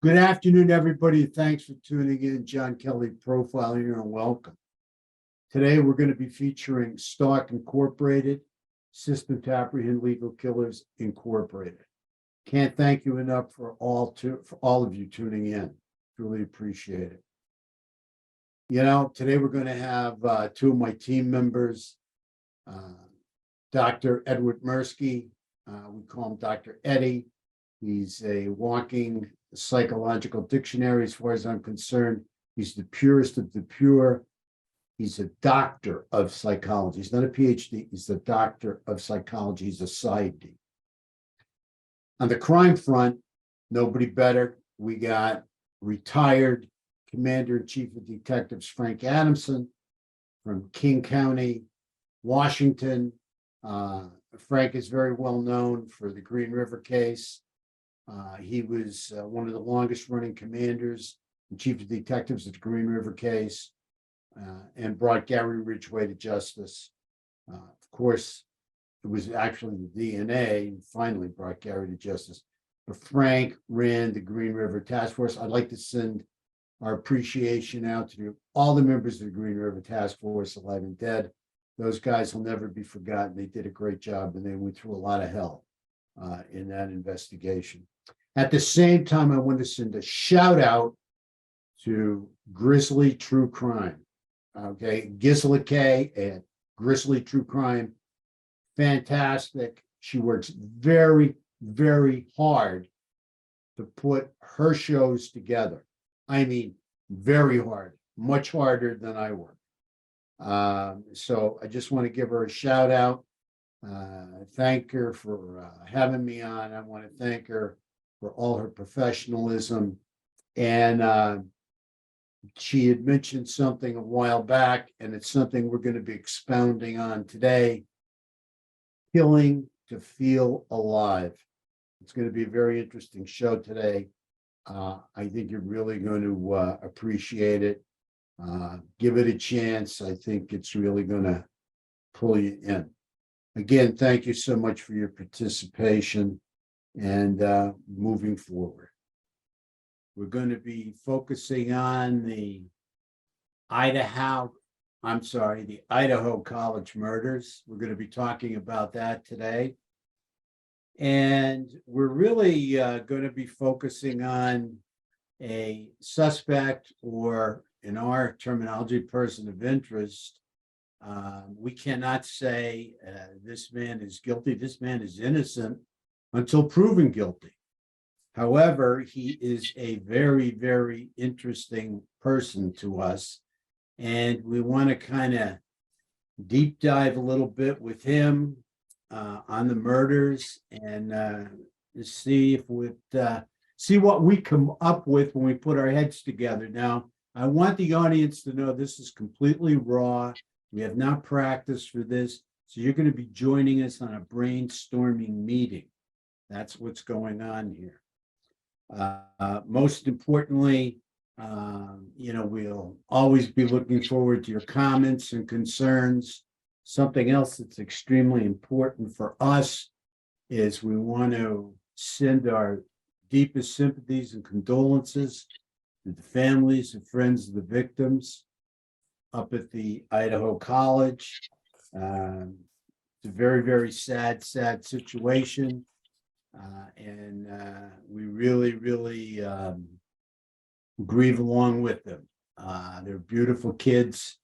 Good afternoon, everybody. Thanks for tuning in. John Kelly Profiling here, and welcome. Today, we're going to be featuring Stock Incorporated, System to Apprehend Legal Killers Incorporated. Can't thank you enough for all of you tuning in. Really appreciate it. Today we're going to have two of my team members, Dr. Edward Mirsky. We call him Dr. Eddie. He's a walking psychological dictionary, as far as I'm concerned. He's the purest of the pure. He's a doctor of psychology. He's not a PhD. He's a doctor of psychology. He's a PsyD. On the crime front, nobody better. We got retired Commander-in-Chief of Detectives Frank Adamson from King County, Washington. Frank is very well known for the Green River case. He was one of the longest running commanders and chief of detectives of the Green River case, and brought Gary Ridgway to justice. Of course, it was actually the DNA and finally brought Gary to justice. But Frank ran the Green River Task Force. I'd like to send our appreciation out to all the members of the Green River Task Force, alive and dead. Those guys will never be forgotten. They did a great job, and they went through a lot of hell in that investigation. At the same time, I want to send a shout out to Grizzly True Crime. Okay, Gisela K at Grizzly True Crime. Fantastic. She works very, very hard to put her shows together. I mean, very hard, much harder than I work. So I just want to give her a shout out. Thank her for having me on. I want to thank her for all her professionalism. And she had mentioned something a while back, and it's something we're going to be expounding on today. Killing to feel alive. It's going to be a very interesting show today. I think you're really going to appreciate it. Give it a chance. I think it's really going to pull you in. Again, thank you so much for your participation and moving forward. We're going to be focusing on the Idaho college murders. We're going to be talking about that today. And we're really going to be focusing on a suspect, or in our terminology, person of interest. We cannot say this man is guilty, this man is innocent until proven guilty. However, he is a very, very interesting person to us. And we want to kind of deep dive a little bit with him on the murders and see what we come up with when we put our heads together. Now, I want the audience to know this is completely raw. We have not practiced for this. So you're going to be joining us on a brainstorming meeting. That's what's going on here. Most importantly, we'll always be looking forward to your comments and concerns. Something else that's extremely important for us is we want to send our deepest sympathies and condolences to the families and friends of the victims up at the Idaho College. It's a very, very sad situation. And we really, really grieve along with them. They're beautiful kids.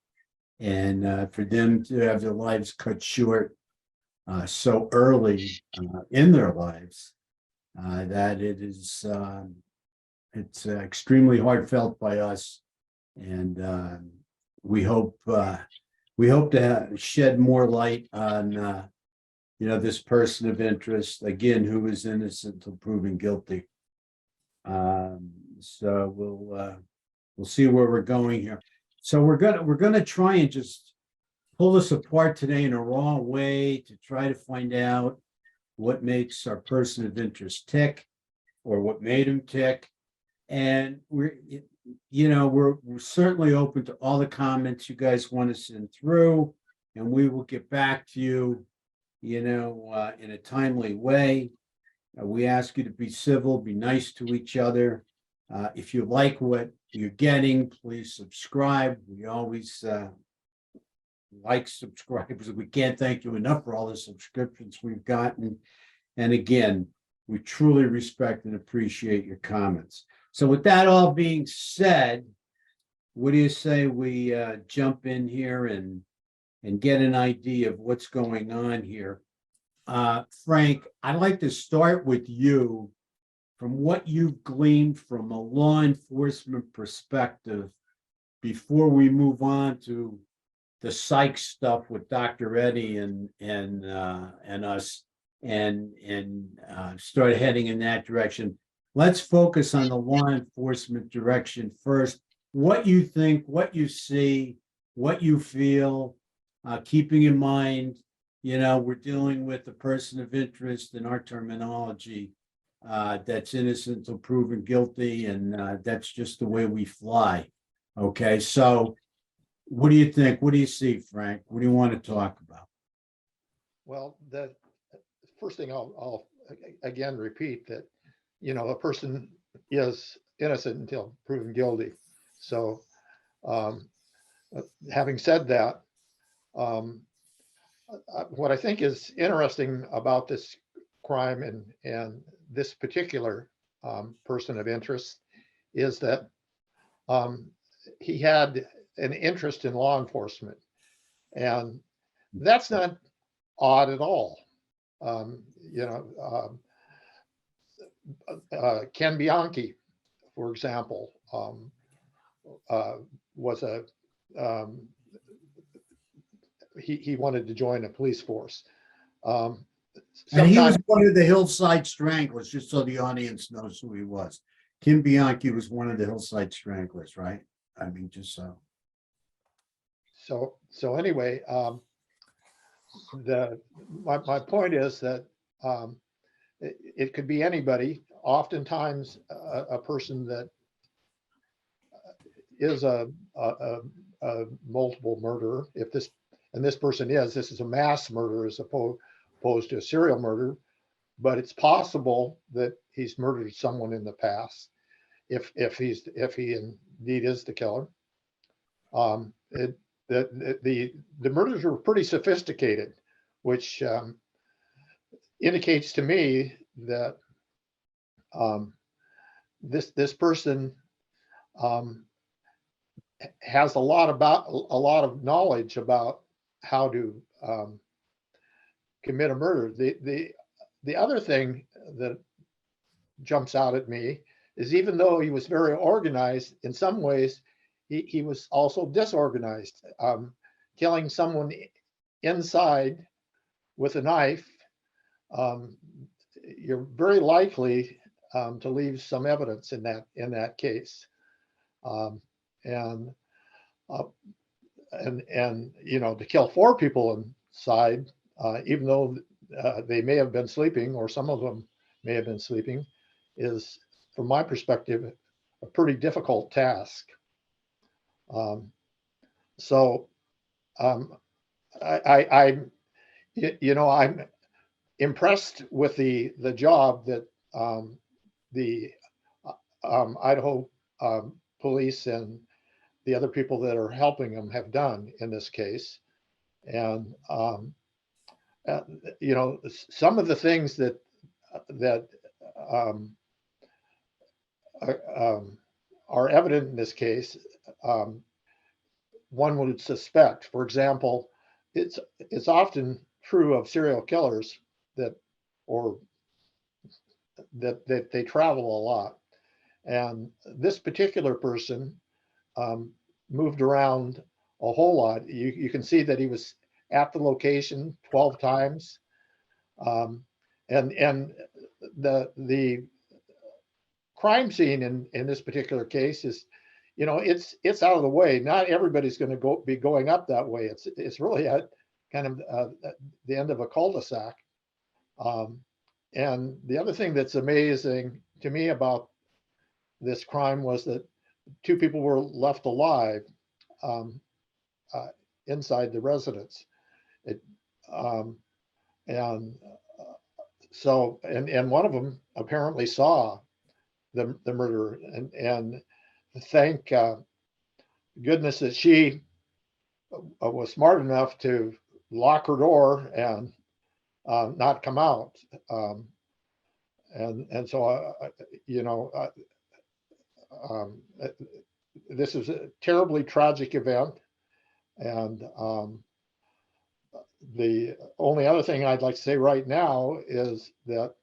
And for them to have their lives cut short so early in their lives, that it's extremely heartfelt by us. And we hope to shed more light on this person of interest, again, who is innocent until proven guilty. So we'll see where we're going here. So we're gonna try and just pull this apart today in a raw way to try to find out what makes our person of interest tick, or what made him tick. And we're certainly open to all the comments you guys want to send through, and we will get back to you, in a timely way. We ask you to be civil, be nice to each other. If you like what you're getting, please subscribe. We always like subscribers. We can't thank you enough for all the subscriptions we've gotten. And again, we truly respect and appreciate your comments. So with that all being said, what do you say we jump in here and get an idea of what's going on here? Frank, I'd like to start with you. From what you've gleaned from a law enforcement perspective, before we move on to the psych stuff with Dr. Eddie and us, and start heading in that direction. Let's focus on the law enforcement direction first. What you think, what you see, what you feel, keeping in mind, we're dealing with a person of interest in our terminology. That's innocent until proven guilty, and that's just the way we fly. Okay, so what do you think? What do you see, Frank? What do you want to talk about? Well, the first thing I'll again repeat that, a person is innocent until proven guilty. So, having said that, what I think is interesting about this crime and this particular person of interest is that he had an interest in law enforcement, and that's not odd at all. Ken Bianchi, for example, was he wanted to join a police force. And he was one of the Hillside Stranglers, just so the audience knows who he was. Kim Bianchi was one of the Hillside Stranglers, right? I mean, just so. So anyway, my point is that it could be anybody. Oftentimes, a person that is a multiple murderer. If this person is a mass murder as opposed to a serial murder, but it's possible that he's murdered someone in the past. If he indeed is the killer, the murders were pretty sophisticated, which indicates to me that this person has a lot of knowledge about how to commit a murder. The other thing that jumps out at me is, even though he was very organized, in some ways he was also disorganized. Killing someone inside with a knife, you're very likely to leave some evidence in that case, and to kill 4 people inside, even though they may have been sleeping, or some of them may have been sleeping, is, from my perspective, a pretty difficult task. I'm impressed with the job that the Idaho police and the other people that are helping them have done in this case. And some of the things that are evident in this case, one would suspect. For example, it's often true of serial killers that they travel a lot, and this particular person moved around a whole lot. You can see that he was at the location 12 times, and the crime scene in this particular case is, it's out of the way. Not everybody's going to be going up that way. It's really at kind of the end of a cul-de-sac. And the other thing that's amazing to me about this crime was that 2 people were left alive inside the residence. So one of them apparently saw the murderer, and thank goodness that she was smart enough to lock her door and not come out. And so, you know, this is a terribly tragic event. And the only other thing I'd like to say right now is that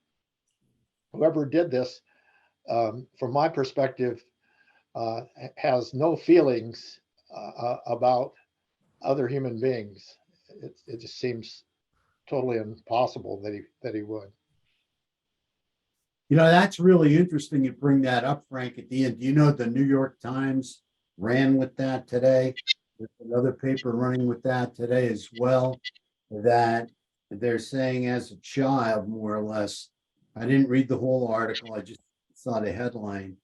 whoever did this, from my perspective, has no feelings about other human beings. It just seems totally impossible that he would. You know, that's really interesting you bring that up, Frank, at the end. Do you know the New York Times ran with that today? There's another paper running with that today as well, that they're saying as a child, more or less, I didn't read the whole article, I just saw the headline.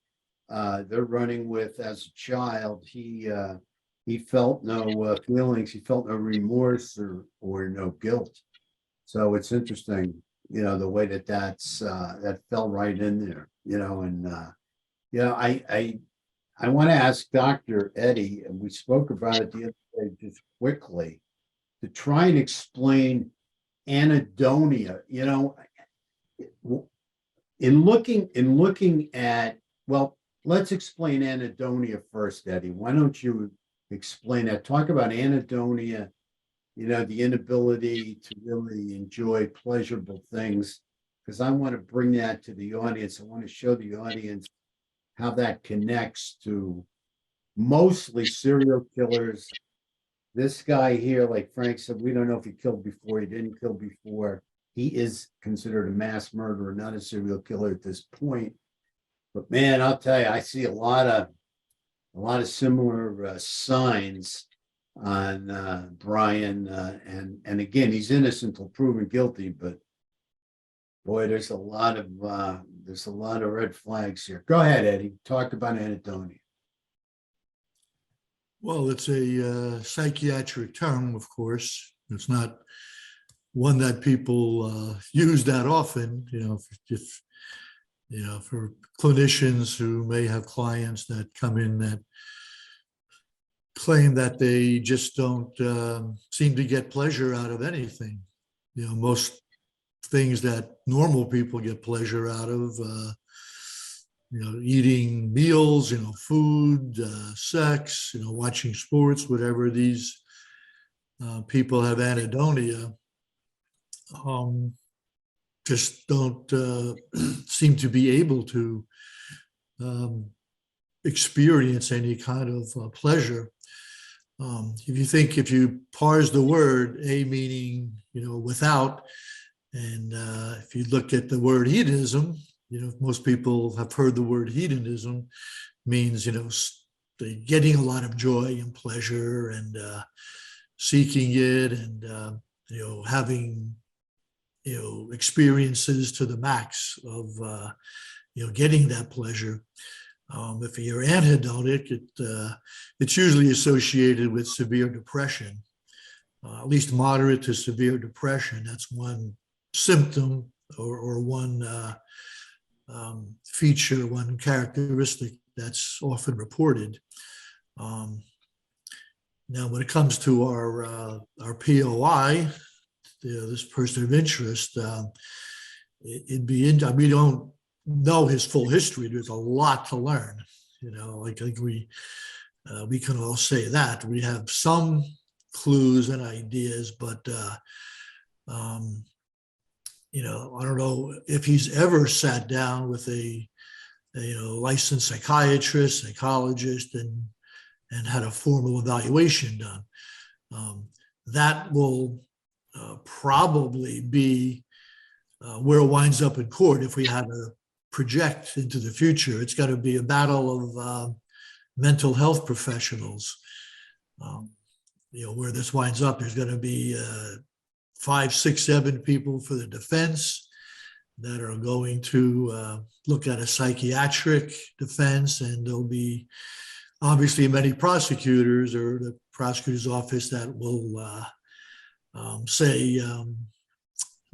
They're running with, as a child, he felt no feelings, he felt no remorse or no guilt. So it's interesting, you know, the way that that fell right in there, you know, and you know, I want to ask Dr. Eddie, and we spoke about it the other day just quickly, to try and explain anhedonia. You know, in looking at, well, let's explain anhedonia first, Eddie. Why don't you explain that? Talk about anhedonia, you know, the inability to really enjoy pleasurable things, because I want to bring that to the audience. I want to show the audience how that connects to mostly serial killers. This guy here, like Frank said, we don't know if he killed before, he didn't kill before. He is considered a mass murderer, not a serial killer at this point. But man, I'll tell you, I see a lot of similar signs on Bryan, and again, he's innocent until proven guilty, but boy, there's a lot of red flags here. Go ahead, Eddie. Talk about anhedonia. Well, it's a psychiatric term, of course. It's not one that people use that often. You know, if you know, for clinicians who may have clients that come in that claim that they just don't seem to get pleasure out of anything. You know, most things that normal people get pleasure out of, you know, eating meals, you know, food, sex, you know, watching sports, whatever. These people have anhedonia, just don't seem to be able to experience any kind of pleasure. If you parse the word, a meaning, you know, without, and if you look at the word hedonism, you know, most people have heard the word hedonism means, you know, getting a lot of joy and pleasure and seeking it and, you know, having, you know, experiences to the max of, you know, getting that pleasure. If you're anhedonic, it's usually associated with severe depression, at least moderate to severe depression. That's one symptom or one feature, one characteristic that's often reported. Now, when it comes to our POI, this person of interest, we don't know his full history. There's a lot to learn. You know, I think we can all say that we have some clues and ideas, but you know, I don't know if he's ever sat down with a you know, licensed psychiatrist, psychologist, and had a formal evaluation done. That will probably be where it winds up in court if we had to project into the future. It's got to be a battle of mental health professionals. You know, where this winds up, there's going to be 5, 6, 7 people for the defense that are going to look at a psychiatric defense, and there'll be obviously many prosecutors or the prosecutor's office that will say,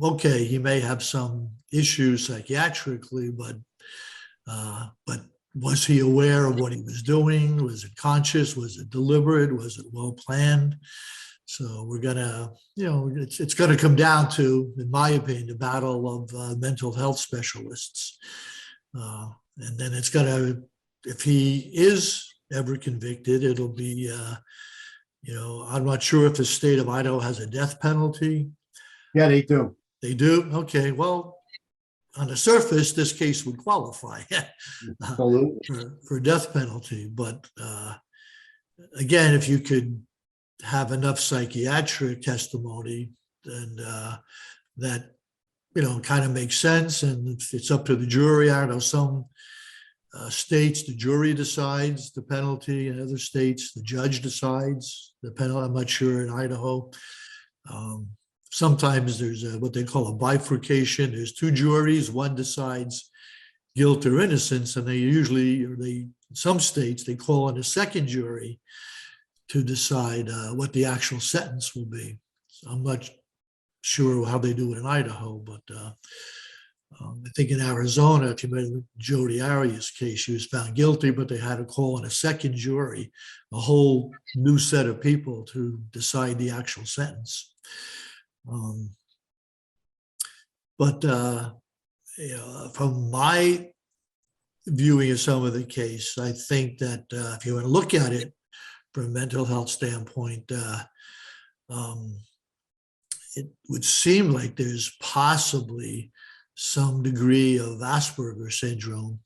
okay, he may have some issues psychiatrically, but But was he aware of what he was doing? Was it conscious? Was it deliberate? Was it well planned? So we're gonna, it's gonna come down to, in my opinion, the battle of mental health specialists. And then it's gonna, if he is ever convicted, it'll be, I'm not sure if the state of Idaho has a death penalty. Yeah, they do. They do? Okay, well, on the surface, this case would qualify Absolutely. for death penalty. But again, if you could have enough psychiatric testimony, and that, kind of makes sense. And it's up to the jury. I don't know, some states, the jury decides the penalty. In other states, the judge decides the penalty. I'm not sure in Idaho. Sometimes there's what they call a bifurcation. There's two juries. One decides guilt or innocence, and they usually, in some states, they call in a second jury to decide what the actual sentence will be. So I'm not sure how they do it in Idaho, but I think in Arizona, if you remember Jodi Arias' case, she was found guilty, but they had to call in a second jury, a whole new set of people to decide the actual sentence. But from my viewing of some of the case, I think that if you want to look at it from a mental health standpoint, it would seem like there's possibly some degree of Asperger's syndrome,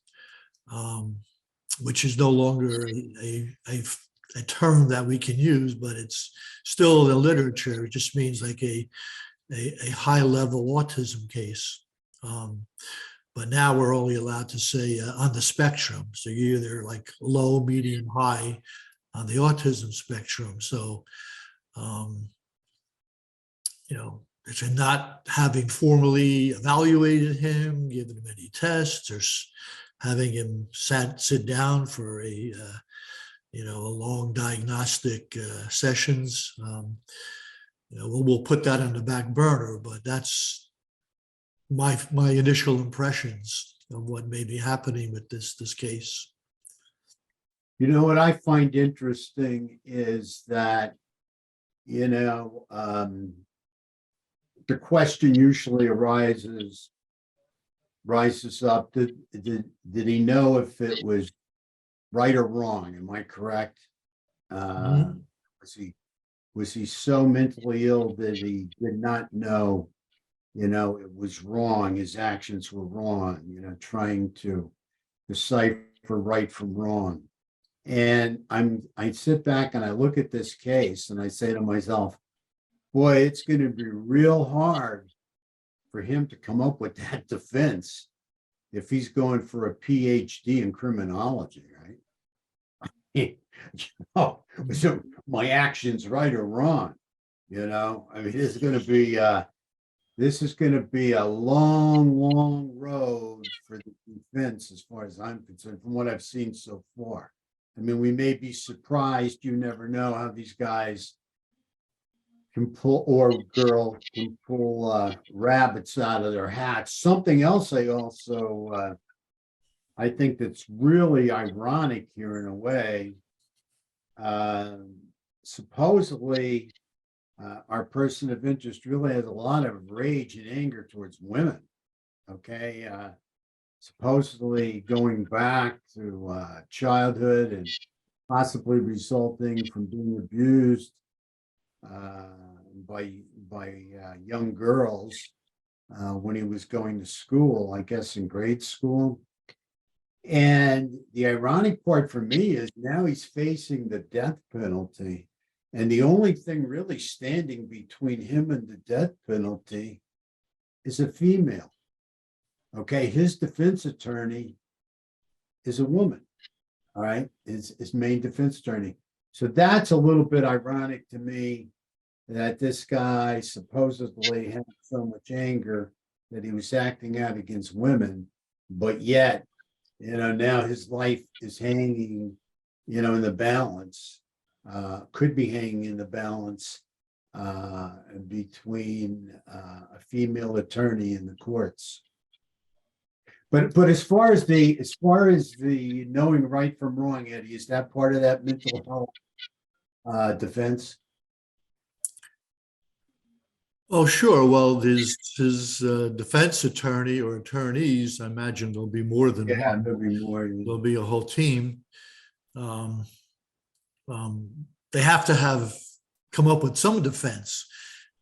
which is no longer a term that we can use, but it's still in the literature. It just means like a high level autism case. But now we're only allowed to say on the spectrum. So you're either like low, medium, high on the autism spectrum. So, if you're not having formally evaluated him, given him any tests, or having him sit down for a long diagnostic sessions, we'll put that on the back burner. But that's my initial impressions of what may be happening with this case. What I find interesting is that, the question usually rises up, did he know if it was right or wrong? Am I correct? Was he so mentally ill that he did not know, it was wrong, his actions were wrong, trying to decipher right from wrong. And I sit back and I look at this case and I say to myself, boy, it's going to be real hard for him to come up with that defense if he's going for a PhD in criminology, right? So my actions right or wrong, this is going to be a long road for the defense as far as I'm concerned, from what I've seen so far. We may be surprised. You never know how these guys can pull, or girl can pull rabbits out of their hats. Something else I think that's really ironic here in a way. Supposedly, our person of interest really has a lot of rage and anger towards women. Okay. Supposedly going back to childhood and possibly resulting from being abused by young girls when he was going to school, I guess in grade school. And the ironic part for me is now he's facing the death penalty. And the only thing really standing between him and the death penalty is a female. Okay, his defense attorney is a woman. All right, his main defense attorney. So that's a little bit ironic to me, that this guy supposedly had so much anger that he was acting out against women, but yet, now his life is hanging, in the balance, could be hanging in the balance between a female attorney in the courts. But as far as the knowing right from wrong, Eddie, is that part of that mental health defense? Oh, sure. Well, his defense attorney or attorneys, I imagine there'll be more than Yeah, one. there'll be more. There'll be a whole team. Um, they have to have come up with some defense.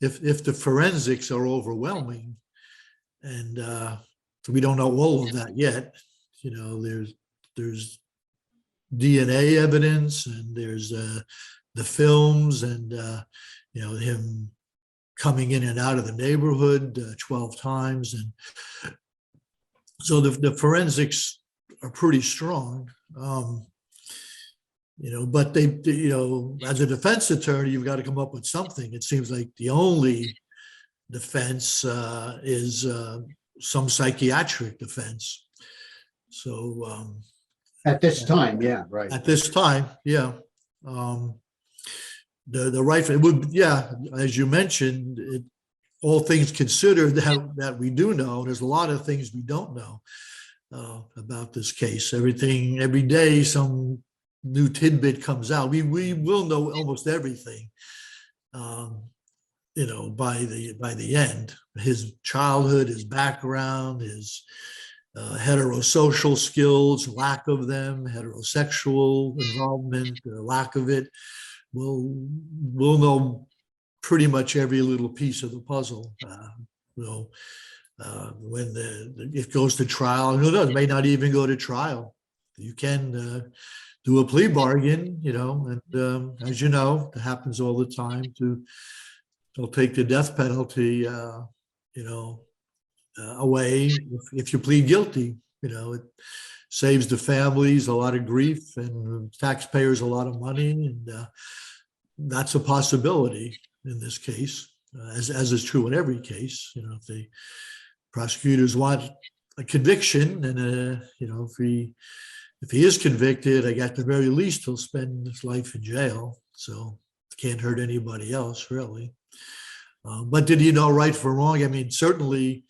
If the forensics are overwhelming, and we don't know all of that yet, you know, there's DNA evidence, and there's the films, and you know, him coming in and out of the neighborhood 12 times. And so the forensics are pretty strong. You know, but you know, as a defense attorney, you've got to come up with something. It seems like the only defense is some psychiatric defense. So At this time, yeah, right. at this time, yeah. The right, it would, yeah, as you mentioned, all things considered that we do know, there's a lot of things we don't know about this case. Every day, some new tidbit comes out. We will know almost everything, you know, by the end. His childhood, his background, his heterosocial skills, lack of them, heterosexual involvement, lack of it. We'll know pretty much every little piece of the puzzle. You know, when it goes to trial, who knows? It may not even go to trial. You can do a plea bargain, you know, and as you know, it happens all the time. They'll take the death penalty, you know, away if you plead guilty. You know, it saves the families a lot of grief and taxpayers a lot of money, and that's a possibility in this case, as is true in every case. You know, if the prosecutors want a conviction, and you know, if he is convicted, at the very least he'll spend his life in jail. So it can't hurt anybody else, really. But did he know right from wrong? I mean, certainly.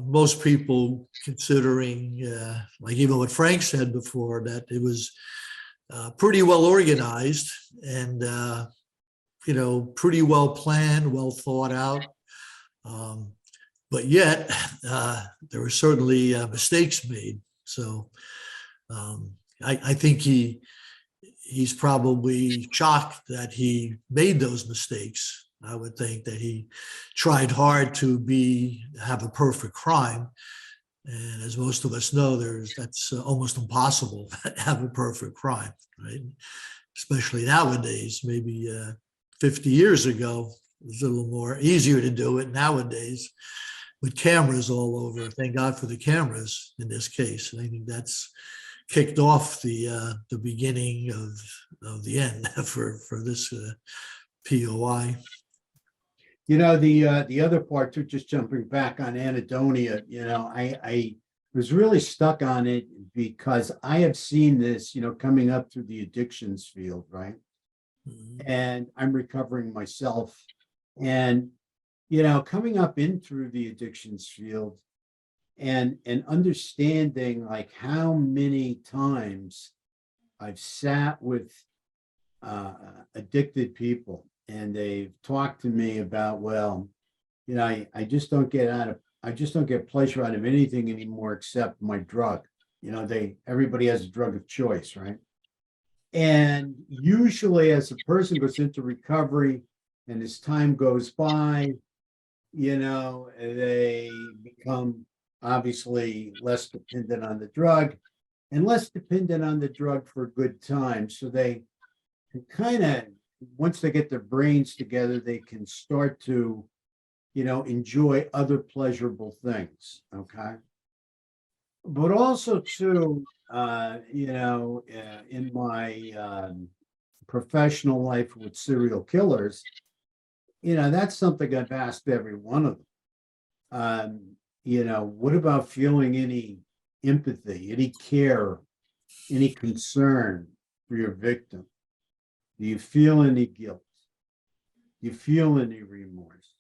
Most people considering, like even what Frank said before, that it was pretty well organized and, you know, pretty well planned, well thought out. But yet there were certainly mistakes made. So I think he's probably shocked that he made those mistakes. I would think that he tried hard to have a perfect crime. And as most of us know, that's almost impossible to have a perfect crime, right? Especially nowadays. Maybe 50 years ago, it was a little more easier to do it. Nowadays, with cameras all over, thank God for the cameras in this case. And I think that's kicked off the beginning of the end for this POI. You know, the other part too, just jumping back on anhedonia, you know, I was really stuck on it because I have seen this, you know, coming up through the addictions field, right? Mhm. And I'm recovering myself. And, you know, coming up in through the addictions field and understanding like how many times I've sat with addicted people, and they've talked to me about, well, you know, I just don't get pleasure out of anything anymore except my drug. You know, everybody has a drug of choice, right? And usually as a person goes into recovery and as time goes by, you know, they become obviously less dependent on the drug and less dependent on the drug for a good time. So they can kind of, once they get their brains together, they can start to, you know, enjoy other pleasurable things. Okay. But also too, you know, in my professional life with serial killers, you know, that's something I've asked every one of them. You know, what about feeling any empathy, any care, any concern for your victim? Do you feel any guilt? Do you feel any remorse?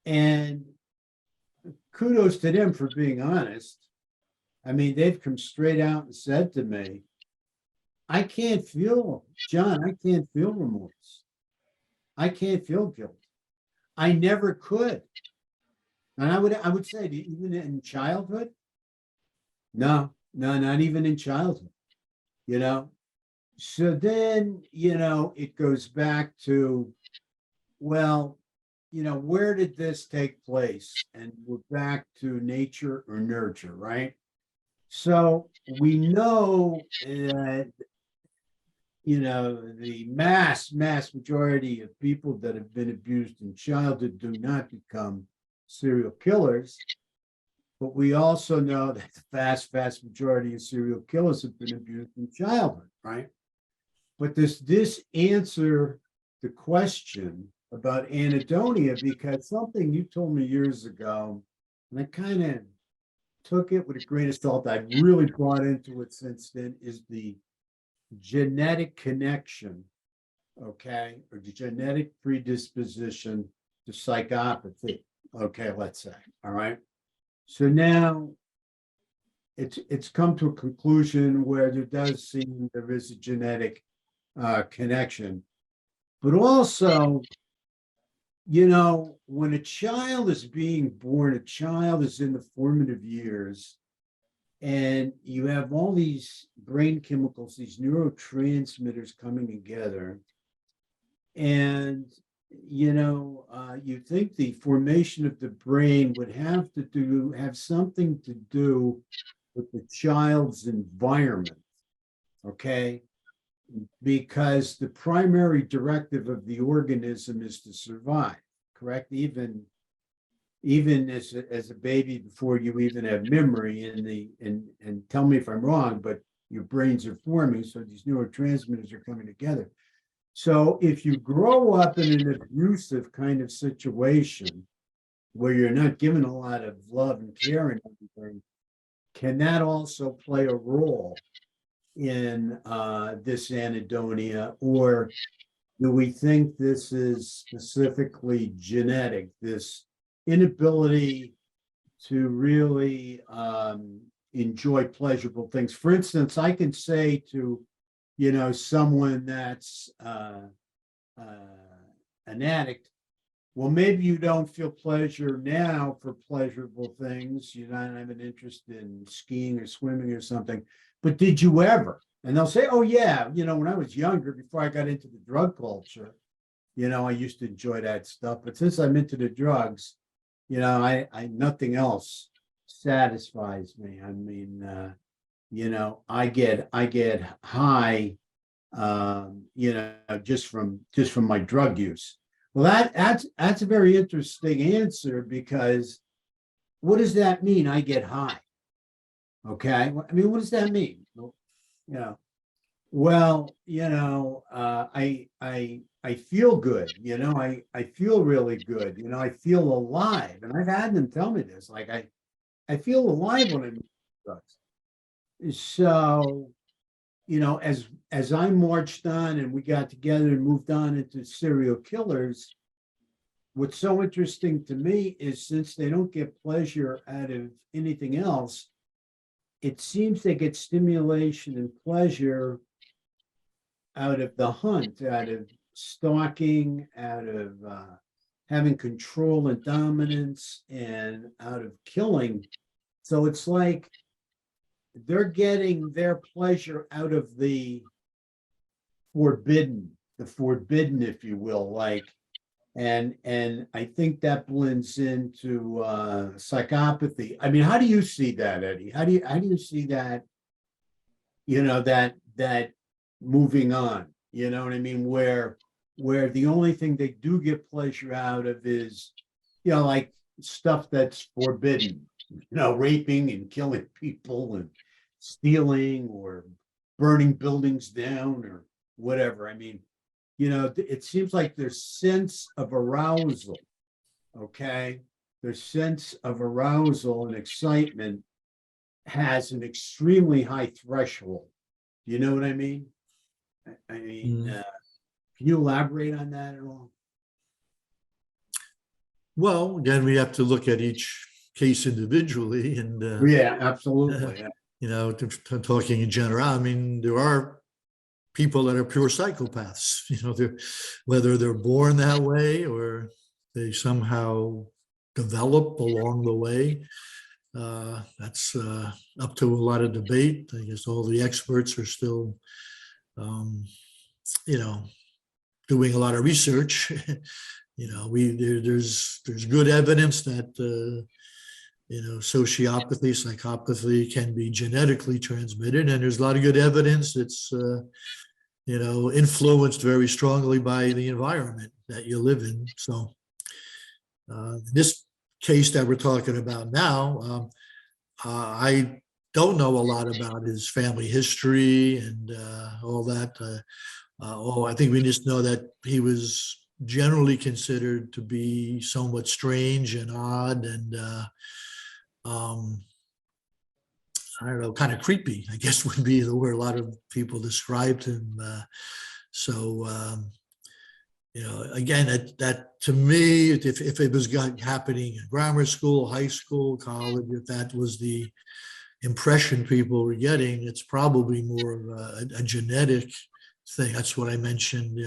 And kudos to them for being honest. I mean, they've come straight out and said to me, I can't feel, John, I can't feel remorse. I can't feel guilt. I never could. And I would say, even in childhood, no, not even in childhood, you know. So then, it goes back to, well, where did this take place? And we're back to nature or nurture, right? So we know that, the mass majority of people that have been abused in childhood do not become serial killers. But we also know that the vast majority of serial killers have been abused in childhood, right? But this answer the question about anhedonia, because something you told me years ago, and I kind of took it with a grain of salt. I've really bought into it since then, is the genetic connection, okay, or the genetic predisposition to psychopathy, okay, let's say, all right. So now it's come to a conclusion where there does seem there is a genetic connection, but also, when a child is being born, a child is in the formative years, and you have all these brain chemicals, these neurotransmitters coming together. And, you think the formation of the brain would have something to do with the child's environment, okay? Because the primary directive of the organism is to survive, correct? Even as a baby, before you even have memory, and tell me if I'm wrong, but your brains are forming, so these neurotransmitters are coming together. So if you grow up in an abusive kind of situation where you're not given a lot of love and care and everything, can that also play a role in this anhedonia, or do we think this is specifically genetic, this inability to really enjoy pleasurable things? For instance, I can say to, someone that's an addict, well, maybe you don't feel pleasure now for pleasurable things. You don't have an interest in skiing or swimming or something, but did you ever? And they'll say, oh, yeah, when I was younger, before I got into the drug culture, I used to enjoy that stuff. But since I'm into the drugs, I nothing else satisfies me. I mean, I get high, just from my drug use. Well, that's a very interesting answer, because what does that mean? I get high. Okay. I mean, what does that mean? Well, I feel good, I feel really good, I feel alive. And I've had them tell me this, like I feel alive when I'm drugs. So, as I marched on and we got together and moved on into serial killers, what's so interesting to me is, since they don't get pleasure out of anything else, it seems they get stimulation and pleasure out of the hunt, out of stalking, out of having control and dominance, and out of killing. So it's like they're getting their pleasure out of the forbidden, if you will, like, and I think that blends into psychopathy. I mean, how do you see that, Eddie? How do you see that, that moving on, you know what I mean? Where the only thing they do get pleasure out of is, like stuff that's forbidden, raping and killing people and stealing or burning buildings down or whatever. I mean, it seems like their sense of arousal, okay? Their sense of arousal and excitement has an extremely high threshold. Do you know what I mean? I mean, can you elaborate on that at all? Well, again, we have to look at each case individually and, Yeah, absolutely. talking in general, I mean, there are people that are pure psychopaths, whether they're born that way or they somehow develop along the way. That's up to a lot of debate. I guess all the experts are still, doing a lot of research. There's good evidence that sociopathy, psychopathy can be genetically transmitted, and there's a lot of good evidence that's influenced very strongly by the environment that you live in. So this case that we're talking about now, I don't know a lot about his family history and all that. I think we just know that he was generally considered to be somewhat strange and odd and I don't know, kind of creepy, I guess would be the word a lot of people described him. Again, that to me, if it was happening in grammar school, high school, college, if that was the impression people were getting, it's probably more of a genetic thing. That's what I mentioned.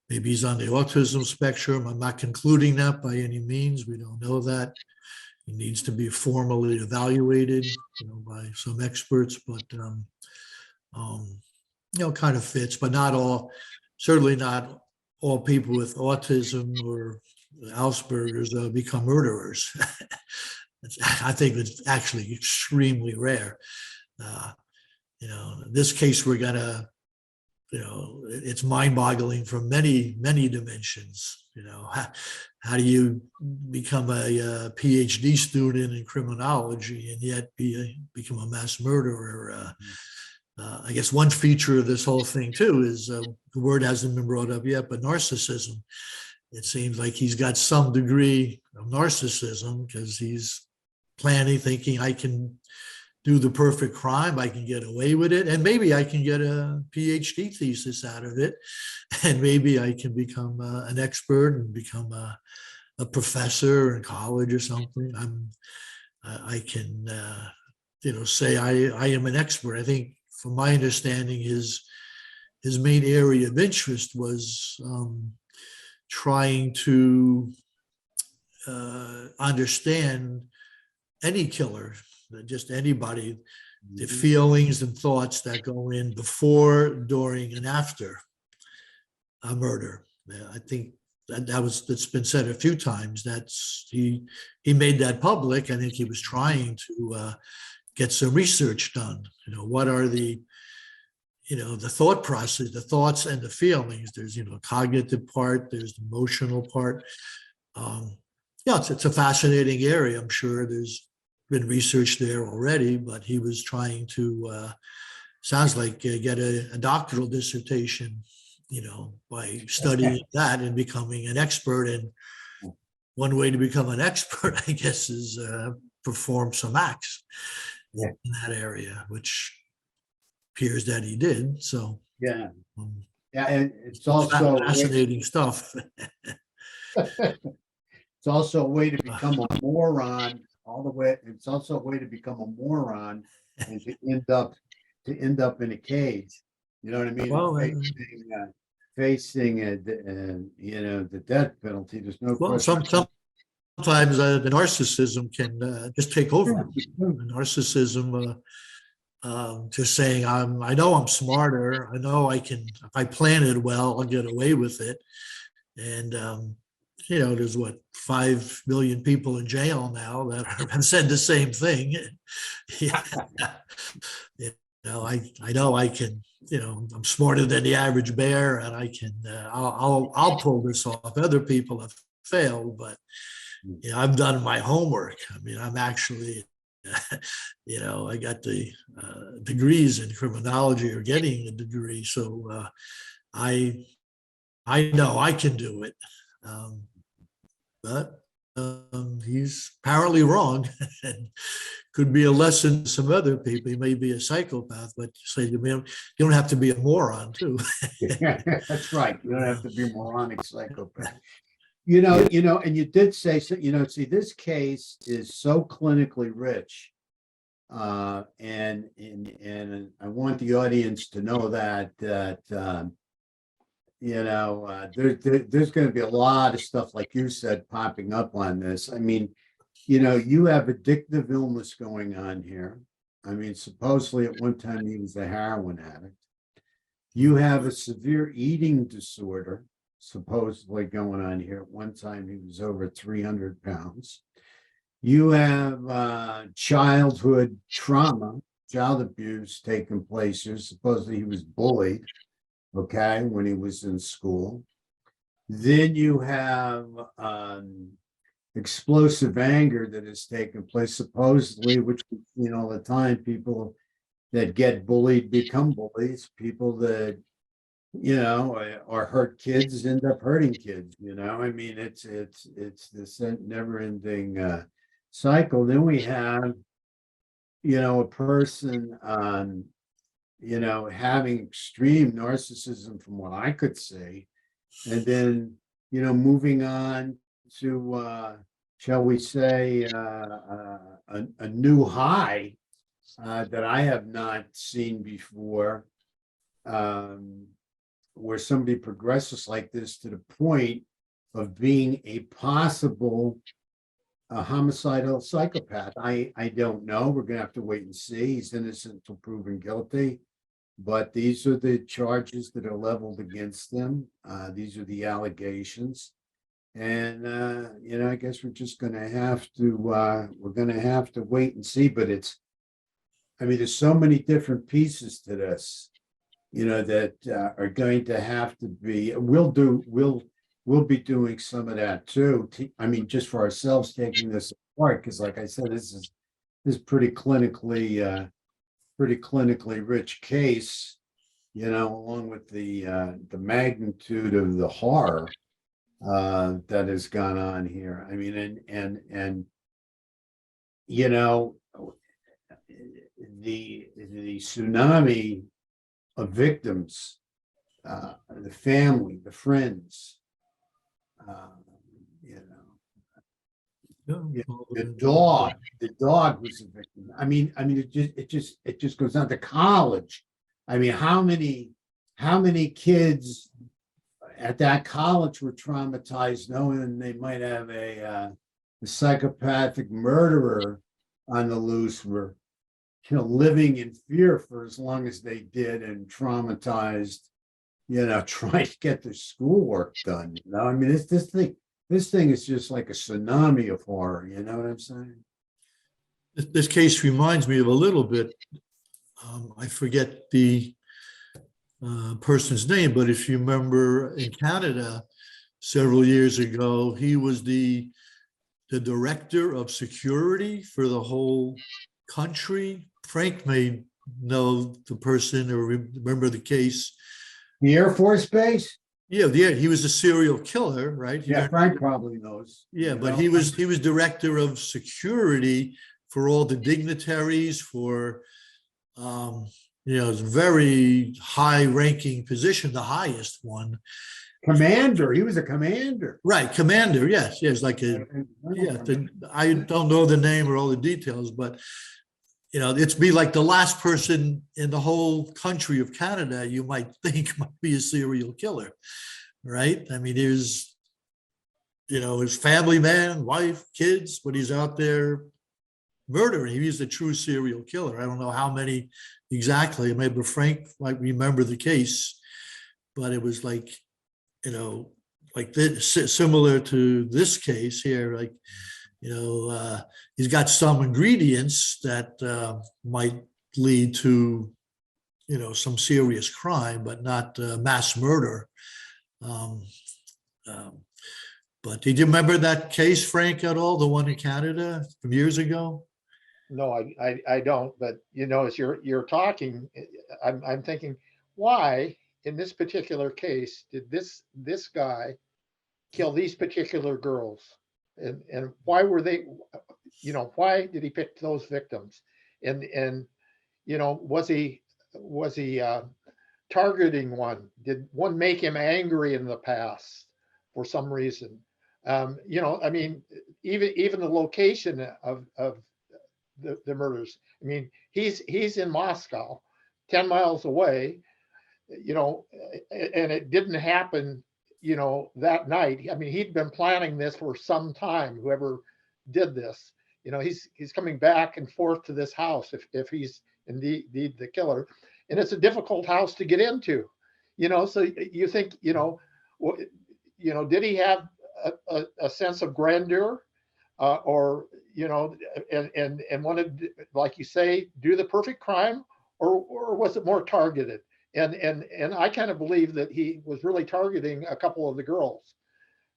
Maybe he's on the autism spectrum. I'm not concluding that by any means. We don't know that. He needs to be formally evaluated, by some experts, but kind of fits. But not all. Certainly not all people with autism or Asperger's become murderers. I think it's actually extremely rare. In this case, we're gonna, it's mind-boggling from many, many dimensions. How do you become a PhD student in criminology and yet become a mass murderer? I guess one feature of this whole thing too is the word hasn't been brought up yet, but narcissism. It seems like he's got some degree of narcissism because he's planning, thinking I can do the perfect crime, I can get away with it, and maybe I can get a PhD thesis out of it, and maybe I can become an expert and become a professor in college or something. I can say I am an expert. I think, from my understanding, his main area of interest was trying to understand any killer, just anybody, the feelings and thoughts that go in before, during, and after a murder. I think that's been said a few times. That's he made that public. I think he was trying to get some research done. What are the thought process, the thoughts and the feelings. There's cognitive part, there's the emotional part. It's a fascinating area. I'm sure there's been research there already, but he was trying to sounds like get a doctoral dissertation, by studying that and becoming an expert. And one way to become an expert, I guess, is perform some acts in that area, which appears that he did. So and it's also fascinating stuff. It's also a way to become a moron. It's also a way to become a moron and to end up in a cage. You know what I mean? Well, facing the death penalty. There's no question. Sometimes the narcissism can just take over. The narcissism, just saying, I know I'm smarter. I know I can. If I plan it well, I'll get away with it. And there's 5 million people in jail now that have said the same thing. I know I can. I'm smarter than the average bear, and I can. I'll pull this off. Other people have failed, but I've done my homework. I mean, I'm actually. I got the degrees in criminology, or getting a degree, so I know I can do it. But he's apparently wrong, and could be a lesson to some other people. He may be a psychopath, but you don't have to be a moron too. That's right. You don't have to be a moronic psychopath. And you did say, so, see, this case is so clinically rich. And I want the audience to know that there's going to be a lot of stuff, like you said, popping up on this. I mean, you have addictive illness going on here. I mean, supposedly at one time he was a heroin addict. You have a severe eating disorder, supposedly going on here. At one time he was over 300 pounds. You have childhood trauma, child abuse taking place here. Supposedly he was bullied, okay, when he was in school. Then you have explosive anger that has taken place, supposedly, which we've seen all the time. People that get bullied become bullies. People that, or hurt kids end up hurting kids. I mean, it's this never-ending cycle. Then we have, a person having extreme narcissism from what I could see, and then moving on to shall we say a new high that I have not seen before, where somebody progresses like this to the point of being a possible homicidal psychopath. I don't know. We're going to have to wait and see. He's innocent until proven guilty, but these are the charges that are leveled against them. These are the allegations. And, I guess we're just going to have to, wait and see. But there's so many different pieces to this, that are going to have to be, we'll be doing some of that too. Just for ourselves, taking this apart, because like I said, this is pretty clinically rich case, along with the magnitude of the horror that has gone on here. The tsunami of victims, the family, the friends, the dog was a victim. It just goes on to college. How many kids at that college were traumatized, knowing they might have a psychopathic murderer on the loose, were living in fear for as long as they did, and traumatized, trying to get their schoolwork done. This thing is just like a tsunami of horror. You know what I'm saying? This case reminds me of a little bit. I forget the person's name, but if you remember, in Canada several years ago, he was the director of security for the whole country. Frank may know the person or remember the case. The Air Force Base? Yeah, he was a serial killer, right? Yeah, Frank probably knows. Yeah, but he was director of security for all the dignitaries, for very high-ranking position, the highest one. Commander. He was a commander. Right, commander. Yes, like I don't know the name or all the details, but it's be like the last person in the whole country of Canada you might think might be a serial killer, right? There's, his family man, wife, kids, but he's out there murdering. He's a true serial killer. I don't know how many exactly. Maybe Frank might remember the case, but it was like, like this, similar to this case here, like, he's got some ingredients that might lead to, some serious crime, but not mass murder. But did you remember that case, Frank, at all? The one in Canada from years ago? No, I don't. But as you're talking, I'm thinking, why in this particular case did this guy kill these particular girls, and why were they? Why did he pick those victims? And was he targeting one? Did one make him angry in the past for some reason? You know, I mean, even the location of the murders. I mean, he's in Moscow, 10 miles away, you know, and it didn't happen, you know, that night. I mean, he'd been planning this for some time, whoever did this. You know, he's coming back and forth to this house if he's indeed the killer. And it's a difficult house to get into, you know, so you think, you know, did he have a sense of grandeur? Or you know, and wanted, like you say, do the perfect crime, or was it more targeted? And I kind of believe that he was really targeting a couple of the girls,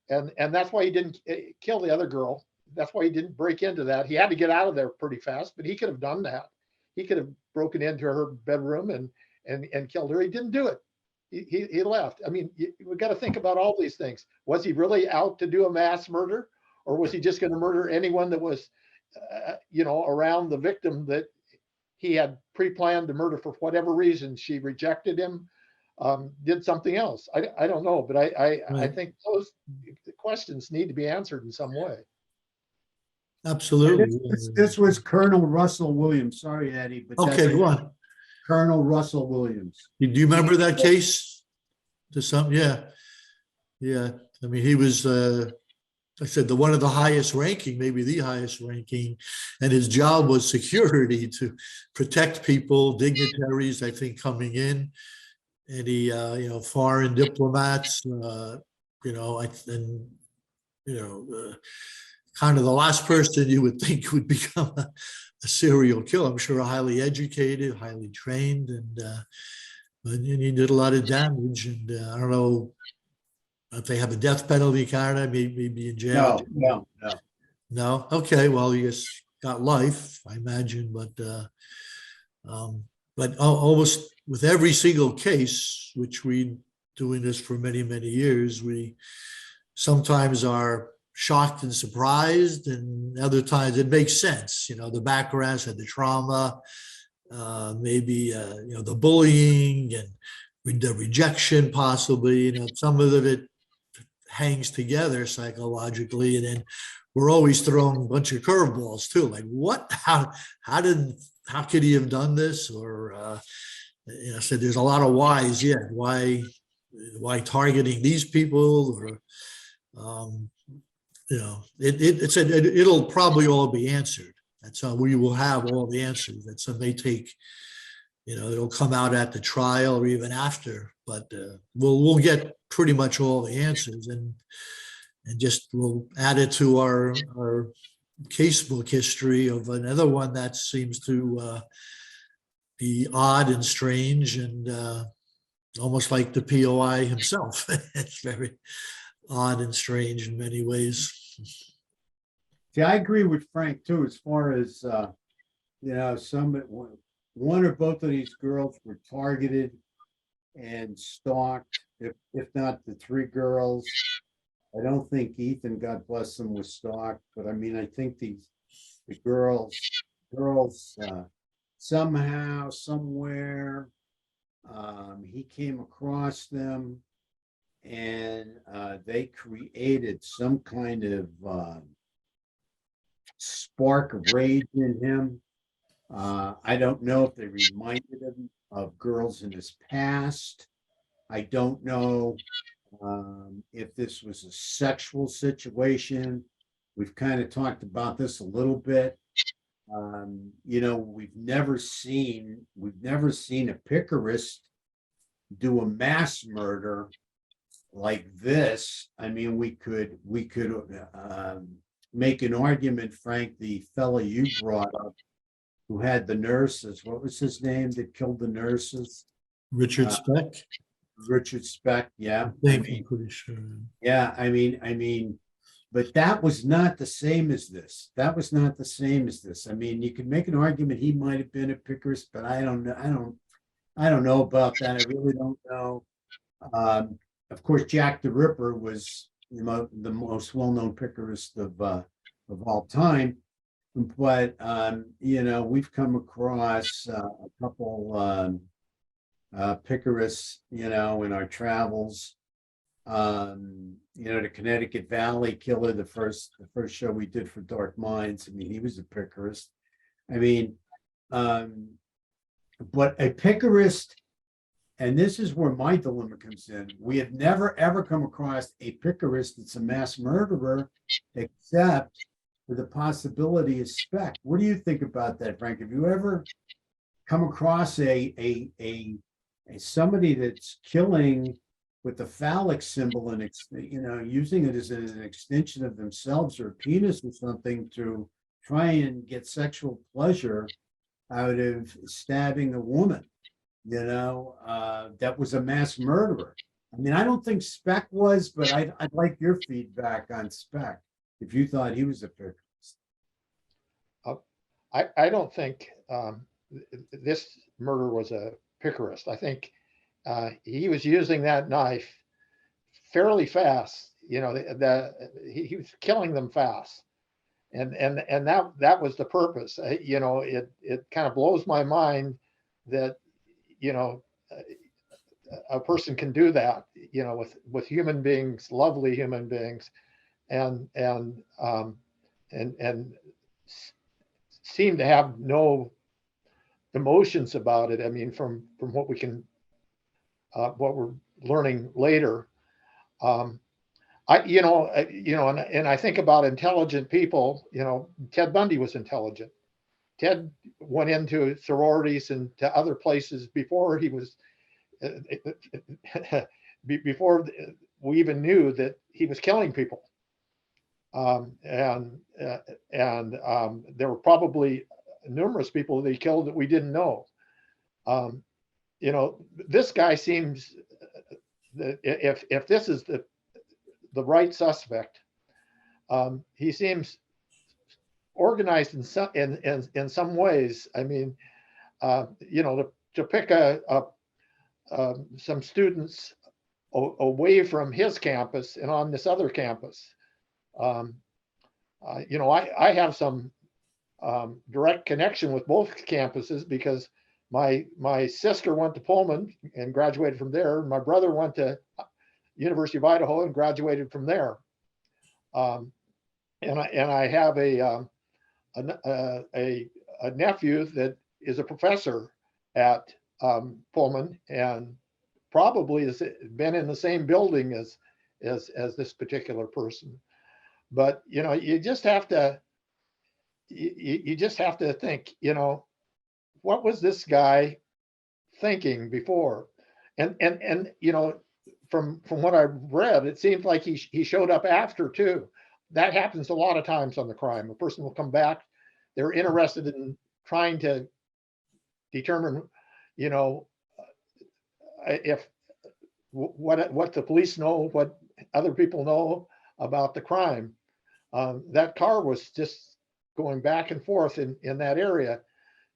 and that's why he didn't kill the other girl. That's why he didn't break into that. He had to get out of there pretty fast, but he could have done that. He could have broken into her bedroom and killed her. He didn't do it. He left. I mean, we got to think about all these things. Was he really out to do a mass murder? Or was he just going to murder anyone that was, you know, around the victim that he had pre-planned to murder for whatever reason? She rejected him, did something else. I don't know, but I think those questions need to be answered in some way. Absolutely. This was Colonel Russell Williams. Sorry, Eddie, but Okay, go on. Colonel Russell Williams. Do you remember that case? To some, yeah. I mean, he was, I said, one of the highest ranking, maybe the highest ranking, and his job was security to protect people, dignitaries, I think, coming in, any, you know, foreign diplomats, you know, and, you know, kind of the last person you would think would become a serial killer. I'm sure highly educated, highly trained, and he did a lot of damage. And I don't know if they have a death penalty, Canada, maybe in jail. No. Okay. Well, he just got life, I imagine, but almost with every single case, which we doing this for many, many years, we sometimes are shocked and surprised, and other times it makes sense. You know, the backgrounds had the trauma, maybe you know, the bullying and the rejection, possibly. You know, some of it hangs together psychologically, and then we're always throwing a bunch of curveballs too, like what, how could he have done this? Or you know, so there's a lot of whys. Why targeting these people? Or you know, it'll probably all be answered. That's how we will have all the answers. That some may take, you know, it'll come out at the trial or even after, but we'll get pretty much all the answers, and just we'll add it to our casebook history of another one that seems to be odd and strange, and almost like the POI himself. It's very odd and strange in many ways. See, I agree with Frank too, as far as you know, one or both of these girls were targeted and stalked, if not the three girls. I don't think Ethan, God bless him, was stalked, but I mean, I think the girls somehow, somewhere, he came across them, and they created some kind of spark of rage in him. I don't know if they reminded him of girls in his past. I don't know if this was a sexual situation. We've kind of talked about this a little bit. You know, we've never seen a picarist do a mass murder like this. I mean, we could make an argument, Frank, the fellow you brought up who had the nurses, what was his name that killed the nurses? Richard Speck. Richard Speck, yeah. I'm pretty sure. Yeah, I mean, but that was not the same as this. That was not the same as this. I mean, you could make an argument he might have been a picarist, but I don't know. I don't know about that. I really don't know. Of course, Jack the Ripper was, you know, the most well-known picarist of all time. But you know, we've come across a couple picarists, you know, in our travels. The Connecticut Valley Killer, the first show we did for Dark Minds. I mean, he was a picarist. I mean, but a picarist, and this is where my dilemma comes in. We have never ever come across a picarist that's a mass murderer, except for the possibility of spec. What do you think about that, Frank? Have you ever come across a somebody that's killing with the phallic symbol and using it as an extension of themselves or a penis or something to try and get sexual pleasure out of stabbing a woman, that was a mass murderer? I mean, I don't think Speck was, but I'd like your feedback on Speck, if you thought he was a picarist. I don't think this murder was a picarist. I think he was using that knife fairly fast. He was killing them fast, and that was the purpose. It kind of blows my mind that a person can do that. With human beings, lovely human beings, and seem to have no emotions about it. I mean, from what we can, what we're learning later, and I think about intelligent people. Ted Bundy was intelligent. Ted went into sororities and to other places before he was, before we even knew that he was killing people. And there were probably numerous people that he killed that we didn't know. This guy seems that if this is the right suspect, he seems organized in some ways. I mean, to pick some students away from his campus and on this other campus. I have some direct connection with both campuses because my sister went to Pullman and graduated from there. My brother went to University of Idaho and graduated from there. And I have a nephew that is a professor at Pullman and probably has been in the same building as this particular person. But you just have to think, what was this guy thinking before? And from what I've read, it seems like he showed up after too. That happens a lot of times on the crime. A person will come back, they're interested in trying to determine, if what the police know, what other people know about the crime. That car was just going back and forth in that area,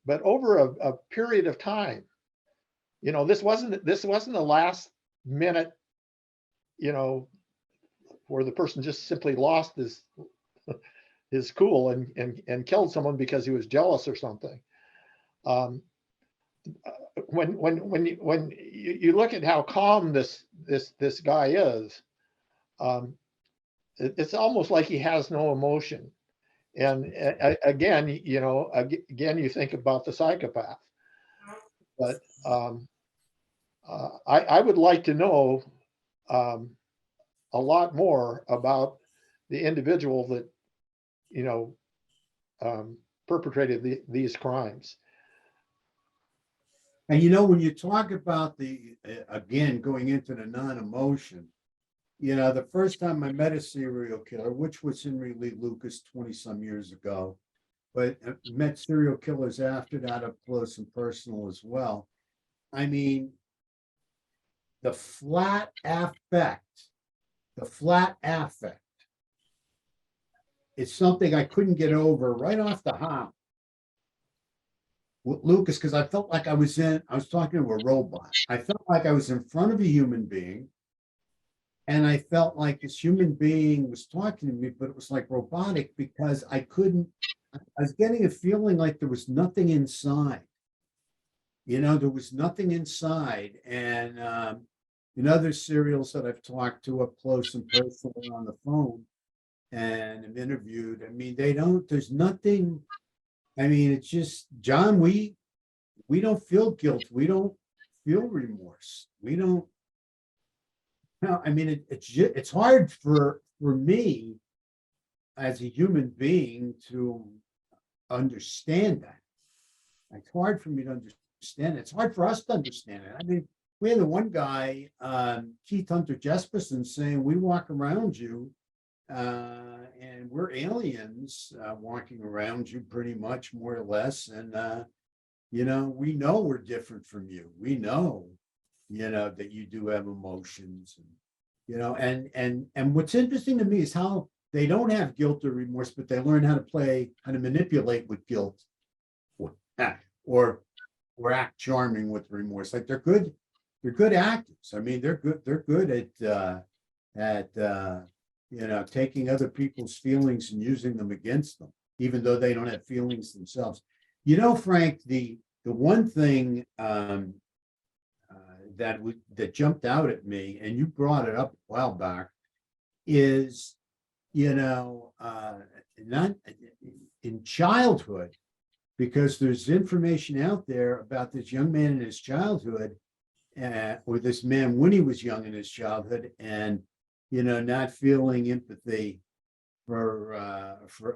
but over a period of time. This wasn't the last minute, where the person just simply lost his cool and killed someone because he was jealous or something. When you look at how calm this guy is, it's almost like he has no emotion. And again, you think about the psychopath. But I would like to know a lot more about the individual that perpetrated these crimes. And when you talk about again, going into the non-emotion, the first time I met a serial killer, which was Henry Lee Lucas 20 some years ago, but met serial killers after that up close and personal as well. I mean, the flat affect is something I couldn't get over right off the hop with Lucas, because I felt like I was talking to a robot. I felt like I was in front of a human being, and I felt like this human being was talking to me, but it was like robotic because I was getting a feeling like there was nothing inside. There was nothing inside. And in other serials that I've talked to up close and personal on the phone and am interviewed, I mean, there's nothing, I mean, it's just, John, we don't feel guilt. We don't feel remorse. We don't, no, I mean, it's hard for me as a human being to understand that. It's hard for me to understand it. It's hard for us to understand it. I mean, we had the one guy, Keith Hunter Jesperson, saying, we walk around you and we're aliens walking around you pretty much, more or less. And, you know we're different from you. We know, that you do have emotions, and what's interesting to me is how they don't have guilt or remorse, but they learn how to manipulate with guilt or act charming with remorse. Like they're good actors. I mean, they're good at taking other people's feelings and using them against them, even though they don't have feelings themselves. Frank, the one thing that jumped out at me, and you brought it up a while back, is not in childhood, because there's information out there about this young man in his childhood, or this man when he was young in his childhood, and not feeling empathy for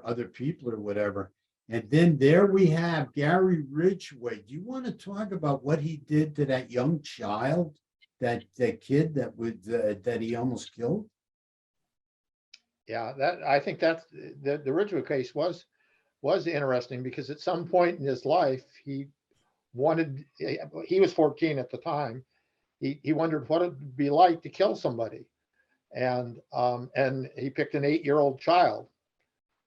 other people or whatever. And then there we have Gary Ridgway. Do you want to talk about what he did to that young child, that kid that he almost killed? Yeah, I think that's the Ridgway case was interesting, because at some point in his life he was 14 at the time. He wondered what it would be like to kill somebody, and he picked an 8-year-old child,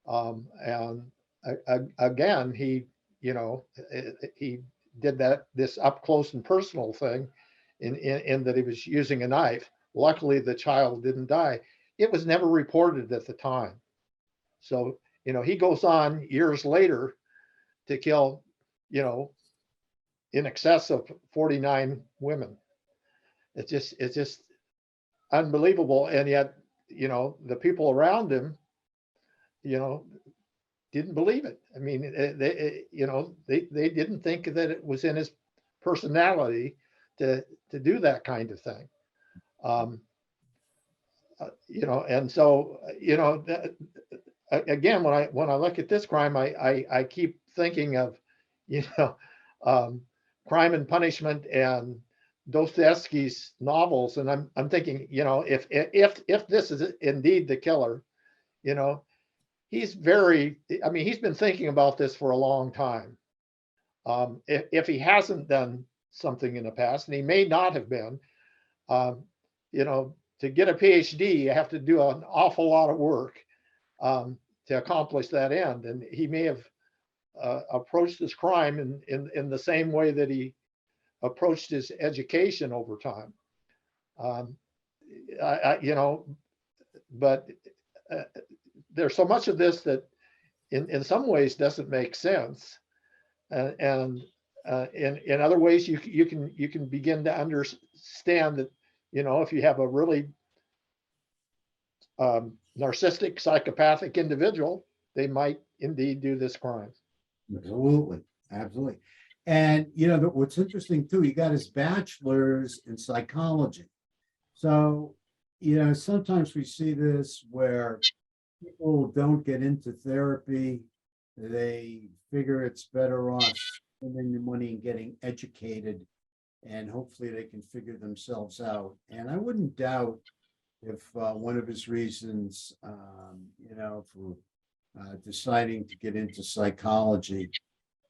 and again he did this up close and personal thing in that he was using a knife. Luckily the child didn't die. It was never reported at the time. So he goes on years later to kill in excess of 49 women. It's just unbelievable. And yet the people around him didn't believe it. I mean, they didn't think that it was in his personality to do that kind of thing. And so, again, when I look at this crime, I keep thinking of, Crime and Punishment and Dostoevsky's novels, and I'm thinking, if this is indeed the killer, he's been thinking about this for a long time. If he hasn't done something in the past, and he may not have been, to get a PhD, you have to do an awful lot of work to accomplish that end. And he may have approached this crime in the same way that he approached his education over time. But there's so much of this that in some ways doesn't make sense. And in other ways, you can begin to understand that, if you have a really narcissistic, psychopathic individual, they might indeed do this crime. Absolutely. And what's interesting too, he got his bachelor's in psychology. So sometimes we see this where people don't get into therapy. They figure it's better off spending the money and getting educated, and hopefully they can figure themselves out. And I wouldn't doubt if one of his reasons, for deciding to get into psychology,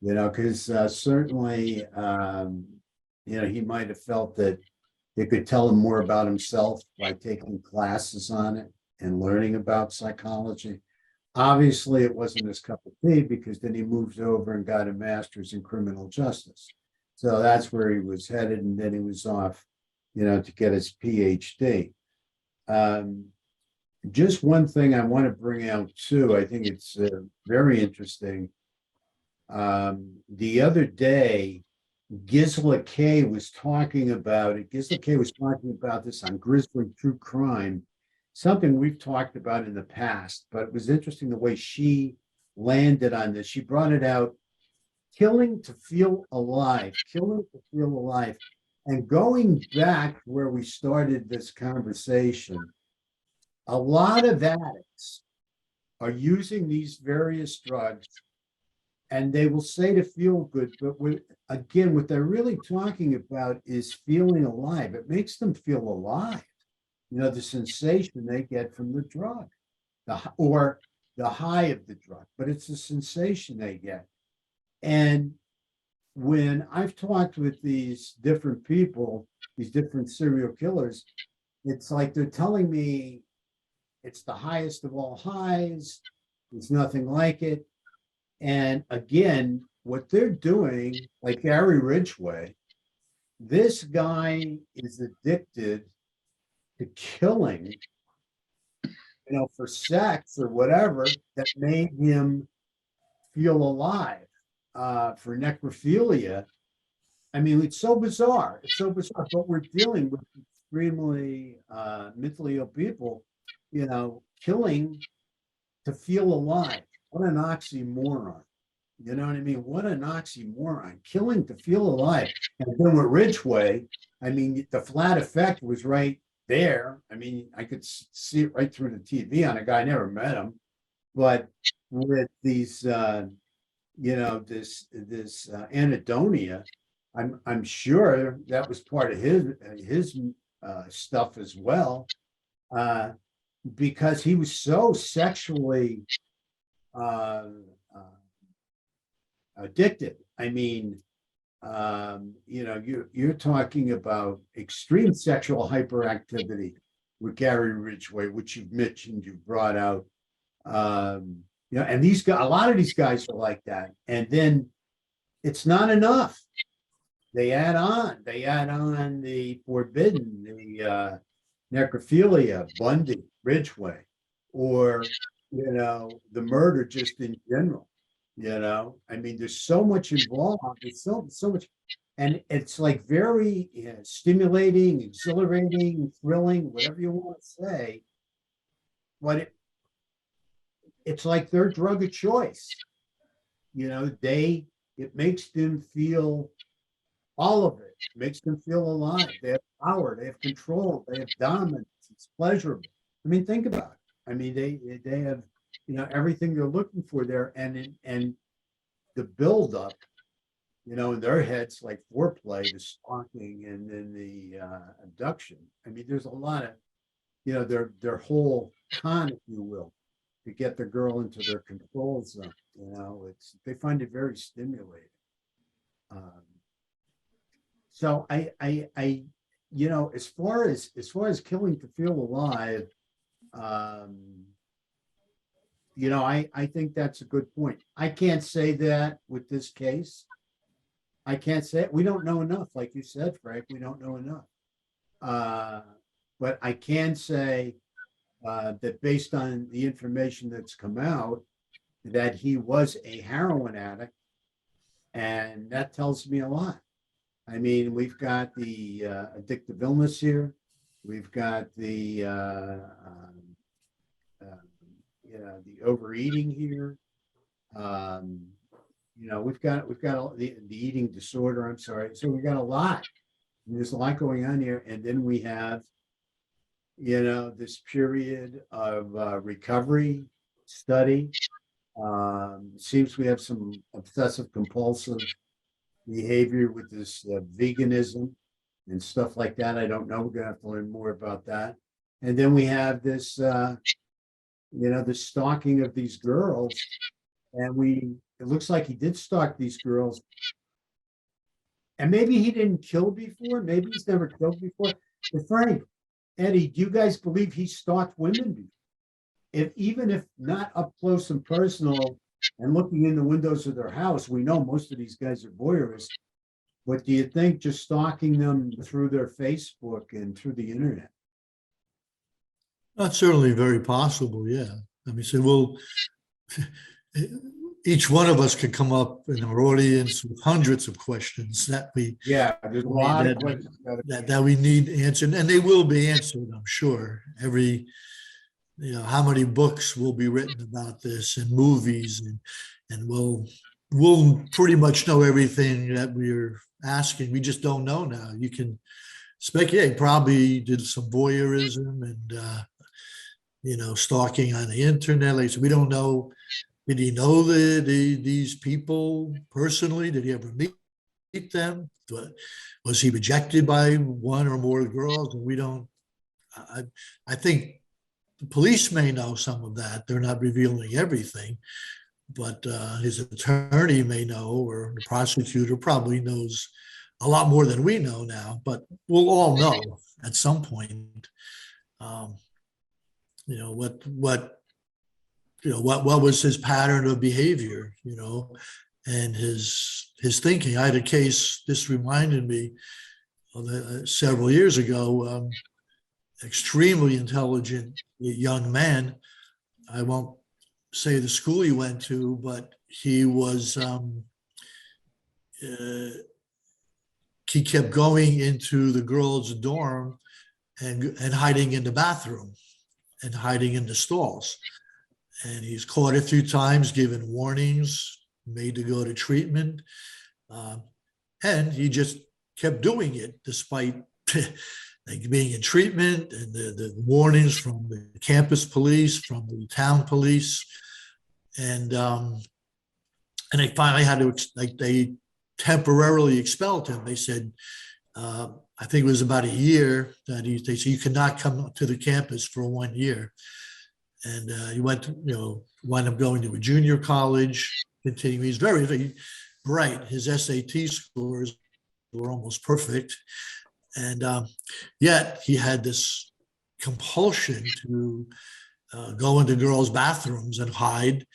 because certainly, he might have felt that it could tell him more about himself by taking classes on it and learning about psychology. Obviously, it wasn't his cup of tea, because then he moved over and got a master's in criminal justice. So that's where he was headed, and then he was off, to get his PhD. Just one thing I want to bring out too, I think it's very interesting. The other day, Gisela K was talking about it. Gisela K was talking about this on Grizzly True Crime, something we've talked about in the past, but it was interesting the way she landed on this. She brought it out, killing to feel alive, killing to feel alive. And going back to where we started this conversation, a lot of addicts are using these various drugs and they will say to feel good, but again, what they're really talking about is feeling alive. It makes them feel alive. The sensation they get from the drug, or the high of the drug, but it's the sensation they get. And when I've talked with these different people, these different serial killers, it's like they're telling me it's the highest of all highs. There's nothing like it. And again, what they're doing, like Gary Ridgway, this guy is addicted to killing, for sex or whatever that made him feel alive. For necrophilia, I mean, it's so bizarre. It's so bizarre. But we're dealing with extremely mentally ill people, killing to feel alive. What an oxymoron. You know what I mean? What an oxymoron. Killing to feel alive. And then with Ridgway, I mean, the flat effect was right there. I mean, I could see it right through the TV on a guy. I never met him. But with these, this anhedonia, I'm sure that was part of his stuff as well, because he was so sexually addicted. I mean, you're talking about extreme sexual hyperactivity with Gary Ridgway, which you've mentioned, you brought out. And these guys, a lot of these guys are like that. And then it's not enough. They add on the forbidden, the necrophilia, Bundy, Ridgway, or, the murder just in general. I mean, there's so much involved. There's so much, and it's like very stimulating, exhilarating, thrilling, whatever you want to say. But it's like their drug of choice. It makes them feel all of it. It makes them feel alive. They have power, they have control, they have dominance. It's pleasurable. I mean, think about it. I mean, they have, everything they're looking for there, and the buildup, in their heads, like foreplay, the stalking, and then the abduction. I mean, there's a lot of, their whole con, if you will, to get the girl into their control zone. They find it very stimulating. So I as far as killing to feel alive, I think that's a good point. I can't say that with this case. I can't say it. We don't know enough, like you said, Frank. We don't know enough. But I can say that based on the information that's come out, that he was a heroin addict, and that tells me a lot. I mean, we've got the addictive illness here. We've got the overeating here. We've got all the eating disorder. I'm sorry. So we've got a lot. There's a lot going on here, and then we have, this period of recovery study. Seems we have some obsessive compulsive behavior with this veganism and stuff like that. I don't know. We're gonna have to learn more about that. And then we have this, the stalking of these girls, and it looks like he did stalk these girls. And maybe he didn't kill before. Maybe he's never killed before. But Frank, Eddie, do you guys believe he stalked women before? Even if not up close and personal and looking in the windows of their house, we know most of these guys are voyeurists. But do you think just stalking them through their Facebook and through the internet? That's certainly very possible, yeah. I mean, so, well, each one of us could come up in our audience with hundreds of questions that Yeah, there's a lot of that, questions. that we need answered, and they will be answered, I'm sure. How many books will be written about this and movies, and we'll pretty much know everything that we're asking. We just don't know now. You can speculate, probably did some voyeurism and stalking on the internet. Like, so we don't know. Did he know these people personally? Did he ever meet them? Was he rejected by one or more girls? And we don't. I think the police may know some of that. They're not revealing everything, but his attorney may know, or the prosecutor probably knows a lot more than we know now. But we'll all know at some point. What was his pattern of behavior, and his thinking. I had a case, this reminded me of several years ago, extremely intelligent young man. I won't say the school he went to, but he kept going into the girls' dorm and hiding in the bathroom and hiding in the stalls. And he's caught a few times, given warnings, made to go to treatment. And he just kept doing it despite being in treatment and the warnings from the campus police, from the town police. And they finally had to, they temporarily expelled him. They said, I think it was about a year that they said, you cannot come to the campus for 1 year. And he wound up going to a junior college, continuing. He's very, very bright. His SAT scores were almost perfect. And yet he had this compulsion to go into girls' bathrooms and hide.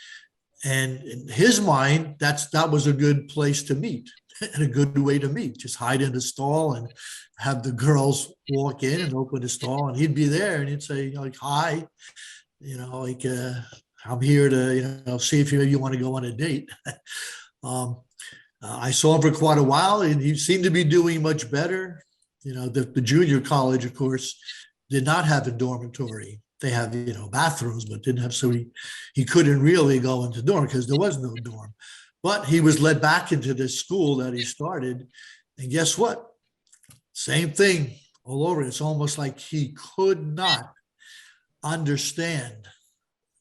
And in his mind, that was a good place to meet and a good way to meet. Just hide in the stall and have the girls walk in and open the stall, and he'd be there and he'd say, hi. I'm here to, see if you want to go on a date. I saw him for quite a while, and he seemed to be doing much better. The junior college, of course, did not have a dormitory. They have, bathrooms, but didn't have, so he couldn't really go into dorm because there was no dorm. But he was led back into this school that he started. And guess what? Same thing all over. It's almost like he could not understand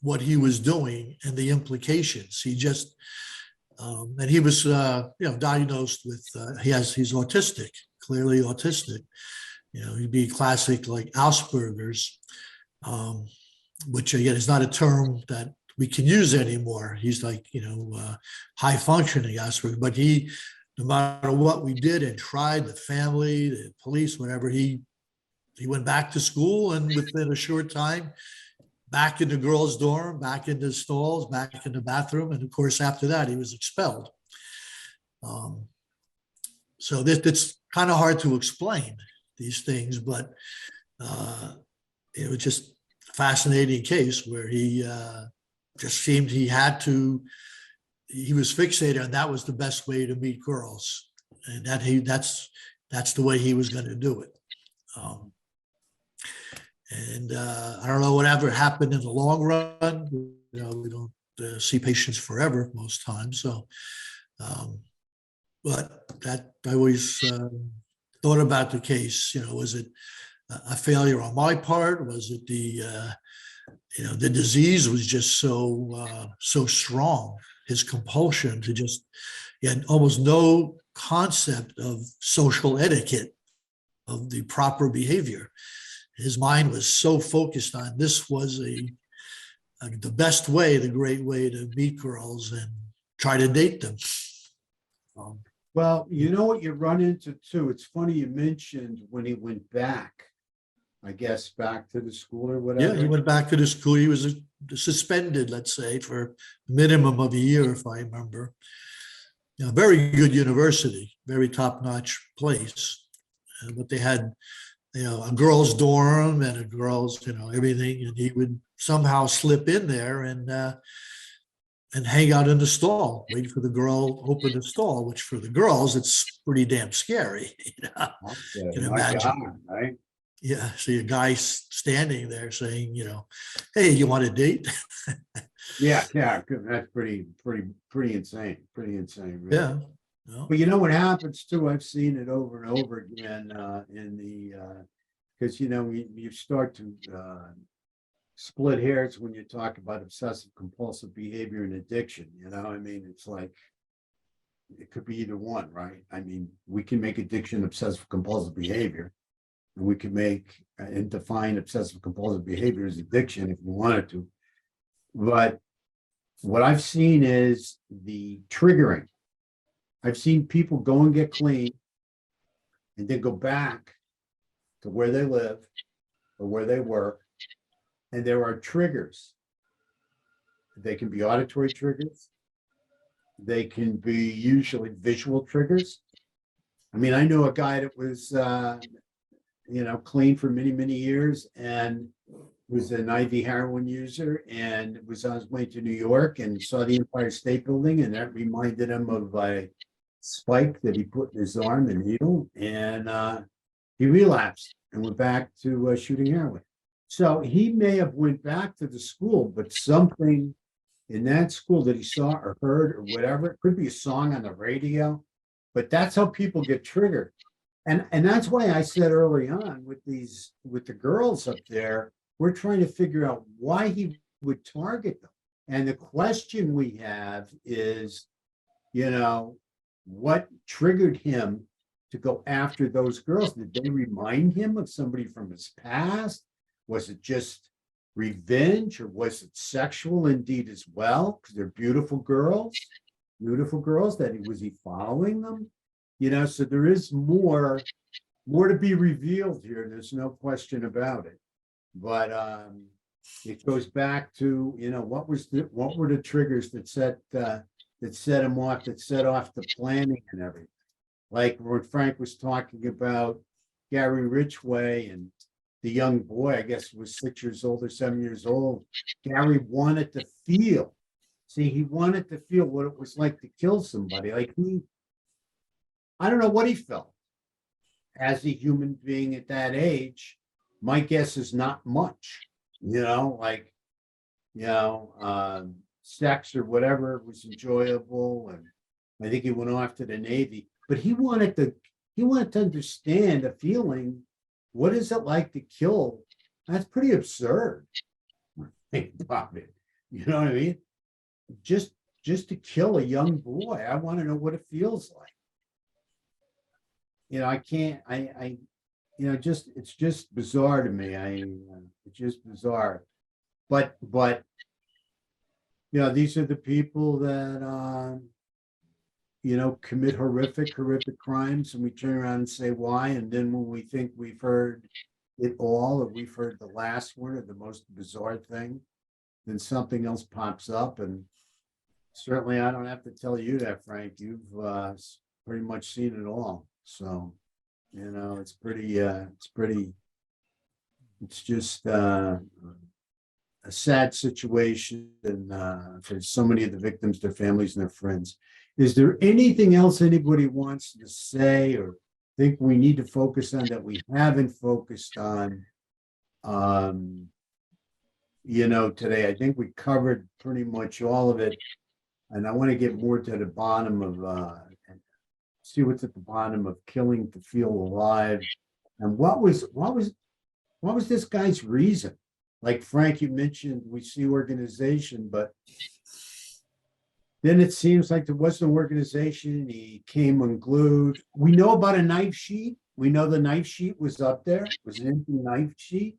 what he was doing and the implications. He just, and he was, diagnosed with, he's autistic, clearly autistic. He'd be classic like Asperger's, which again is not a term that we can use anymore. He's like, high functioning Asperger, but no matter what we did and tried, the family, the police, whatever, he went back to school, and within a short time, back in the girls' dorm, back in the stalls, back in the bathroom. And of course, after that, he was expelled. So it's kind of hard to explain these things, but it was just a fascinating case where he just seemed he was fixated on that was the best way to meet girls. And that's the way he was going to do it. I don't know whatever happened in the long run. We don't see patients forever most times. So, but that I always thought about the case. Was it a failure on my part? Was it the disease was just so strong? His compulsion to he had almost no concept of social etiquette, of the proper behavior. His mind was so focused on this was the best way, the great way to meet girls and try to date them. Well, you know what you run into too. It's funny you mentioned when he went back, I guess, back to the school or whatever. Yeah, he went back to the school. He was suspended, let's say, for a minimum of a year, if I remember. Very good university, very top-notch place. But they had a girls' dorm and a girls', everything, and he would somehow slip in there, and and hang out in the stall, wait for the girl to open the stall, which for the girls, it's pretty damn scary. You know, you Okay, can my imagine. God, right? Yeah, see a guy standing there saying, hey, you want a date? Yeah, yeah, that's pretty insane, really. Yeah. No. But you know what happens too? I've seen it over and over again in the because you start to split hairs when you talk about obsessive compulsive behavior and addiction. I mean, it's like it could be either one, right? I mean, we can make addiction obsessive compulsive behavior, and we can make and define obsessive compulsive behavior as addiction if we wanted to. But what I've seen is the triggering. I've seen people go and get clean and then go back to where they live or where they work. And there are triggers. They can be auditory triggers. They can be usually visual triggers. I mean, I know a guy that was, clean for many, many years and was an IV heroin user and was on his way to New York and saw the Empire State Building, and that reminded him of a spike that he put in his arm, a needle, and he relapsed and went back to shooting heroin. So he may have went back to the school, but something in that school that he saw or heard or whatever, it could be a song on the radio, but that's how people get triggered. And that's why I said early on with the girls up there, we're trying to figure out why he would target them. And the question we have is, what triggered him to go after those girls? Did they remind him of somebody from his past? Was it just revenge, or was it sexual indeed as well? Because they're beautiful girls that was he following them? So there is more to be revealed here. There's no question about it. But it goes back to, what were the triggers that set him off, that set off the planning and everything. Like when Frank was talking about Gary Ridgway and the young boy, I guess was 6 years old or 7 years old. Gary wanted to feel. See, he wanted to feel what it was like to kill somebody. Like I don't know what he felt as a human being at that age. My guess is not much, sex or whatever was enjoyable. And I think he went off to the Navy, but he wanted to understand a feeling. What is it like to kill? That's pretty absurd. Think about it. You know what I mean? Just to kill a young boy. I want to know what it feels like. I can't, it's just bizarre to me. It's just bizarre. But, these are the people that, commit horrific crimes, and we turn around and say why. And then when we think we've heard it all, or we've heard the last one or the most bizarre thing, then something else pops up. And certainly I don't have to tell you that, Frank. You've pretty much seen it all. So, it's just a sad situation for so many of the victims, their families, and their friends. Is there anything else anybody wants to say or think we need to focus on that we haven't focused on, today? I think we covered pretty much all of it. And I want to get more to the bottom of, see what's at the bottom of killing to feel alive. And what was this guy's reason? Like Frank, you mentioned we see organization, but then it seems like there was no organization. He came unglued. We know about a knife sheet. We know the knife sheet was up there. It was an empty knife sheet.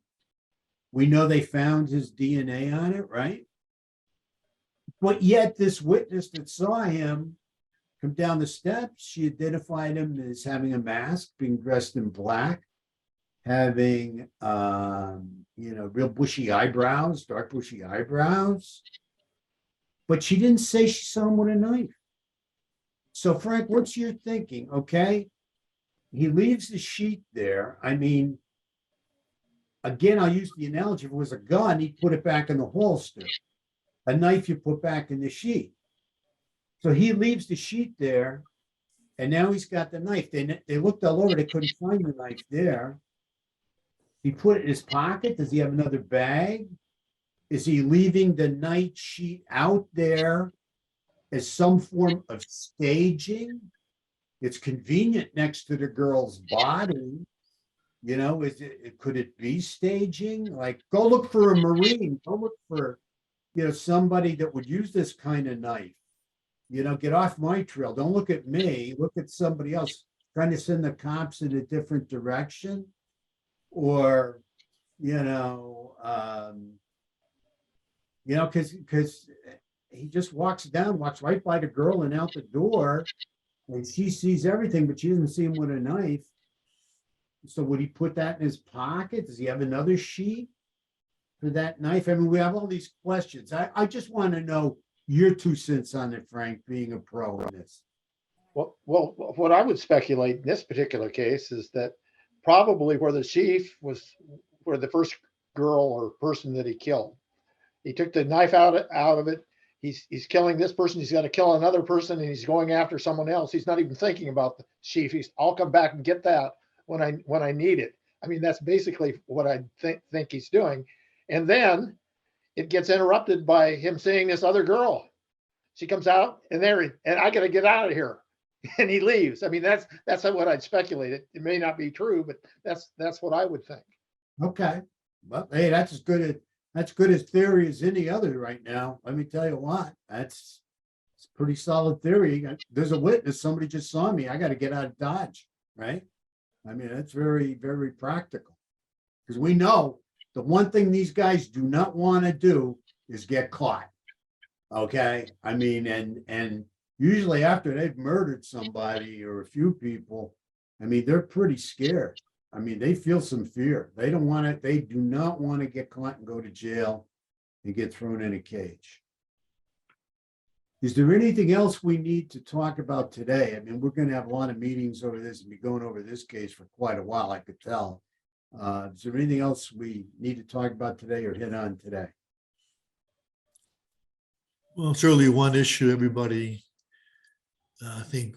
We know they found his DNA on it, right? But yet this witness that saw him come down the steps, she identified him as having a mask, being dressed in black, having, real bushy eyebrows, dark bushy eyebrows. But she didn't say she saw him with a knife. So Frank, what's your thinking? Okay. He leaves the sheet there. I mean, again, I'll use the analogy. If it was a gun, he'd put it back in the holster. a knife you put back in the sheet. So he leaves the sheet there, and now he's got the knife. They looked all over, they couldn't find the knife there. He put it in his pocket. Does he have another bag? Is he leaving the night sheet out there as some form of staging? It's convenient next to the girl's body. You know, could it be staging? Like, go look for a Marine. Go look for, somebody that would use this kind of knife. Get off my trail. Don't look at me. Look at somebody else trying to send the cops in a different direction. Or, because he just walks right by the girl and out the door, and she sees everything, but she doesn't see him with a knife. So would he put that in his pocket? Does he have another sheet for that knife? I mean, we have all these questions. I just want to know your 2 cents on it, Frank, being a pro in this. Well, what I would speculate in this particular case is that probably where the chief was, where the first girl or person that he killed, he took the knife out of it. He's killing this person. He's going to kill another person, and he's going after someone else. He's not even thinking about the chief. I'll come back and get that when I need it. I mean, that's basically what I think he's doing. And then it gets interrupted by him seeing this other girl. She comes out, and I got to get out of here, and he leaves. I mean, that's what I'd speculate. It may not be true, but that's what I would think. Okay, well, hey, that's as good a theory as any other right now. Let me tell you what, it's a pretty solid theory. There's a witness. Somebody just saw me. I got to get out of Dodge, right? I mean, that's very, very practical, because we know the one thing these guys do not want to do is get caught. Okay. I mean, and usually after they've murdered somebody or a few people, I mean, they're pretty scared. I mean, they feel some fear. They do not want to get caught and go to jail and get thrown in a cage. Is there anything else we need to talk about today? I mean, we're going to have a lot of meetings over this and be going over this case for quite a while, I could tell. Is there anything else we need to talk about today or hit on today? Well, certainly one issue everybody, I think,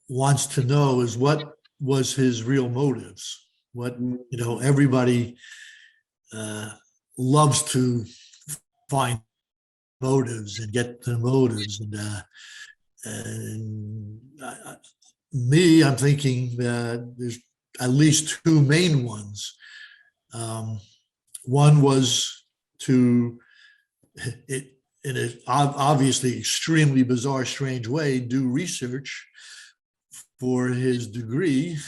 wants to know is what was his real motives? Everybody loves to find motives and get the motives. I'm thinking that there's at least 2 main ones. One was to, in an obviously extremely bizarre, strange way, do research for his degree.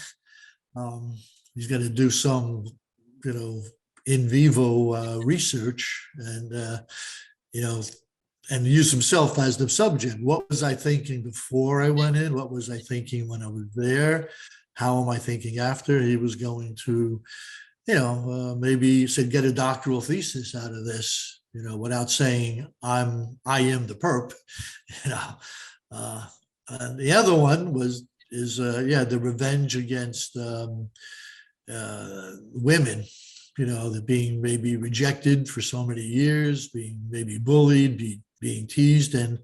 He's going to do some, in vivo research and, and use himself as the subject. What was I thinking before I went in? What was I thinking when I was there? How am I thinking after? He was going to, maybe said get a doctoral thesis out of this, without saying I am the perp, And the other one is the revenge against women, that being maybe rejected for so many years, being maybe bullied, being teased. And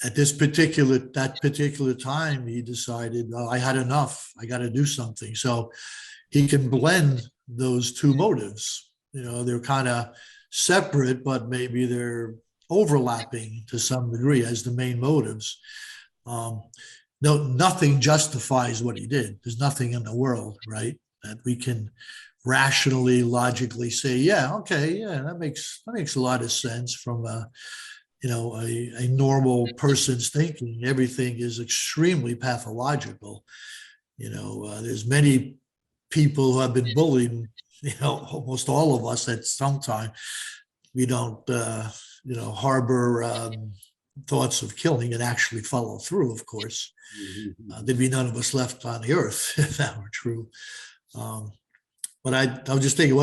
at that particular time, he decided, well, I had enough. I got to do something. So he can blend those 2 motives. They're kind of separate, but maybe they're overlapping to some degree as the main motives. Nothing justifies what he did. There's nothing in the world, right, that we can rationally, logically say, that makes a lot of sense from a normal person's thinking. Everything is extremely pathological. There's many people who have been bullied, almost all of us at some time. We don't, harbor thoughts of killing and actually follow through, of course. There'd be none of us left on the earth if that were true. But I was just thinking,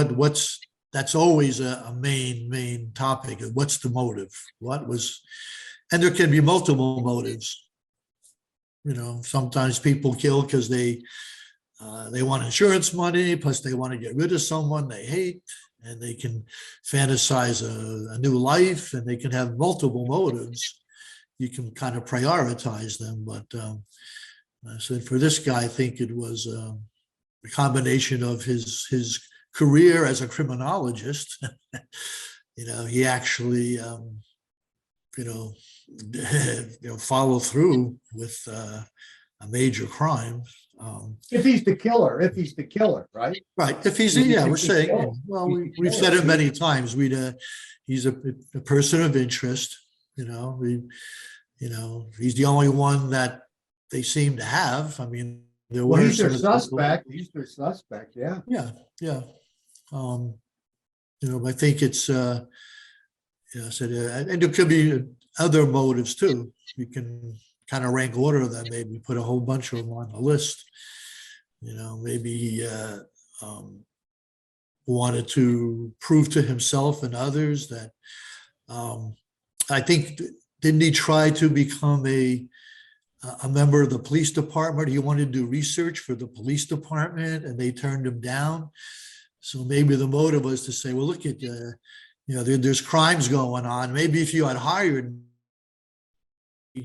that's always a main topic. What's the motive? And there can be multiple motives. Sometimes people kill because they want insurance money, plus they want to get rid of someone they hate. and they can fantasize a new life, and they can have multiple motives. You can kind of prioritize them, but so for this guy, I think it was a combination of his career as a criminologist. He actually follow through with a major crime. If he's the killer, right? Right. If he's, If yeah, he's we're the saying, killer, well, he's the we've killer. said it many times. He's a person of interest. He's the only one that they seem to have. I mean, there Well, were he's their some people- suspect. He's their suspect. Yeah. Yeah, yeah. I think it's, and there could be other motives too. You can kind of rank order them, maybe put a whole bunch of them on the list. Maybe he wanted to prove to himself and others that, I think, didn't he try to become a member of the police department? He wanted to do research for the police department and they turned him down. So maybe the motive was to say, well, look at, there's crimes going on. Maybe if you had hired,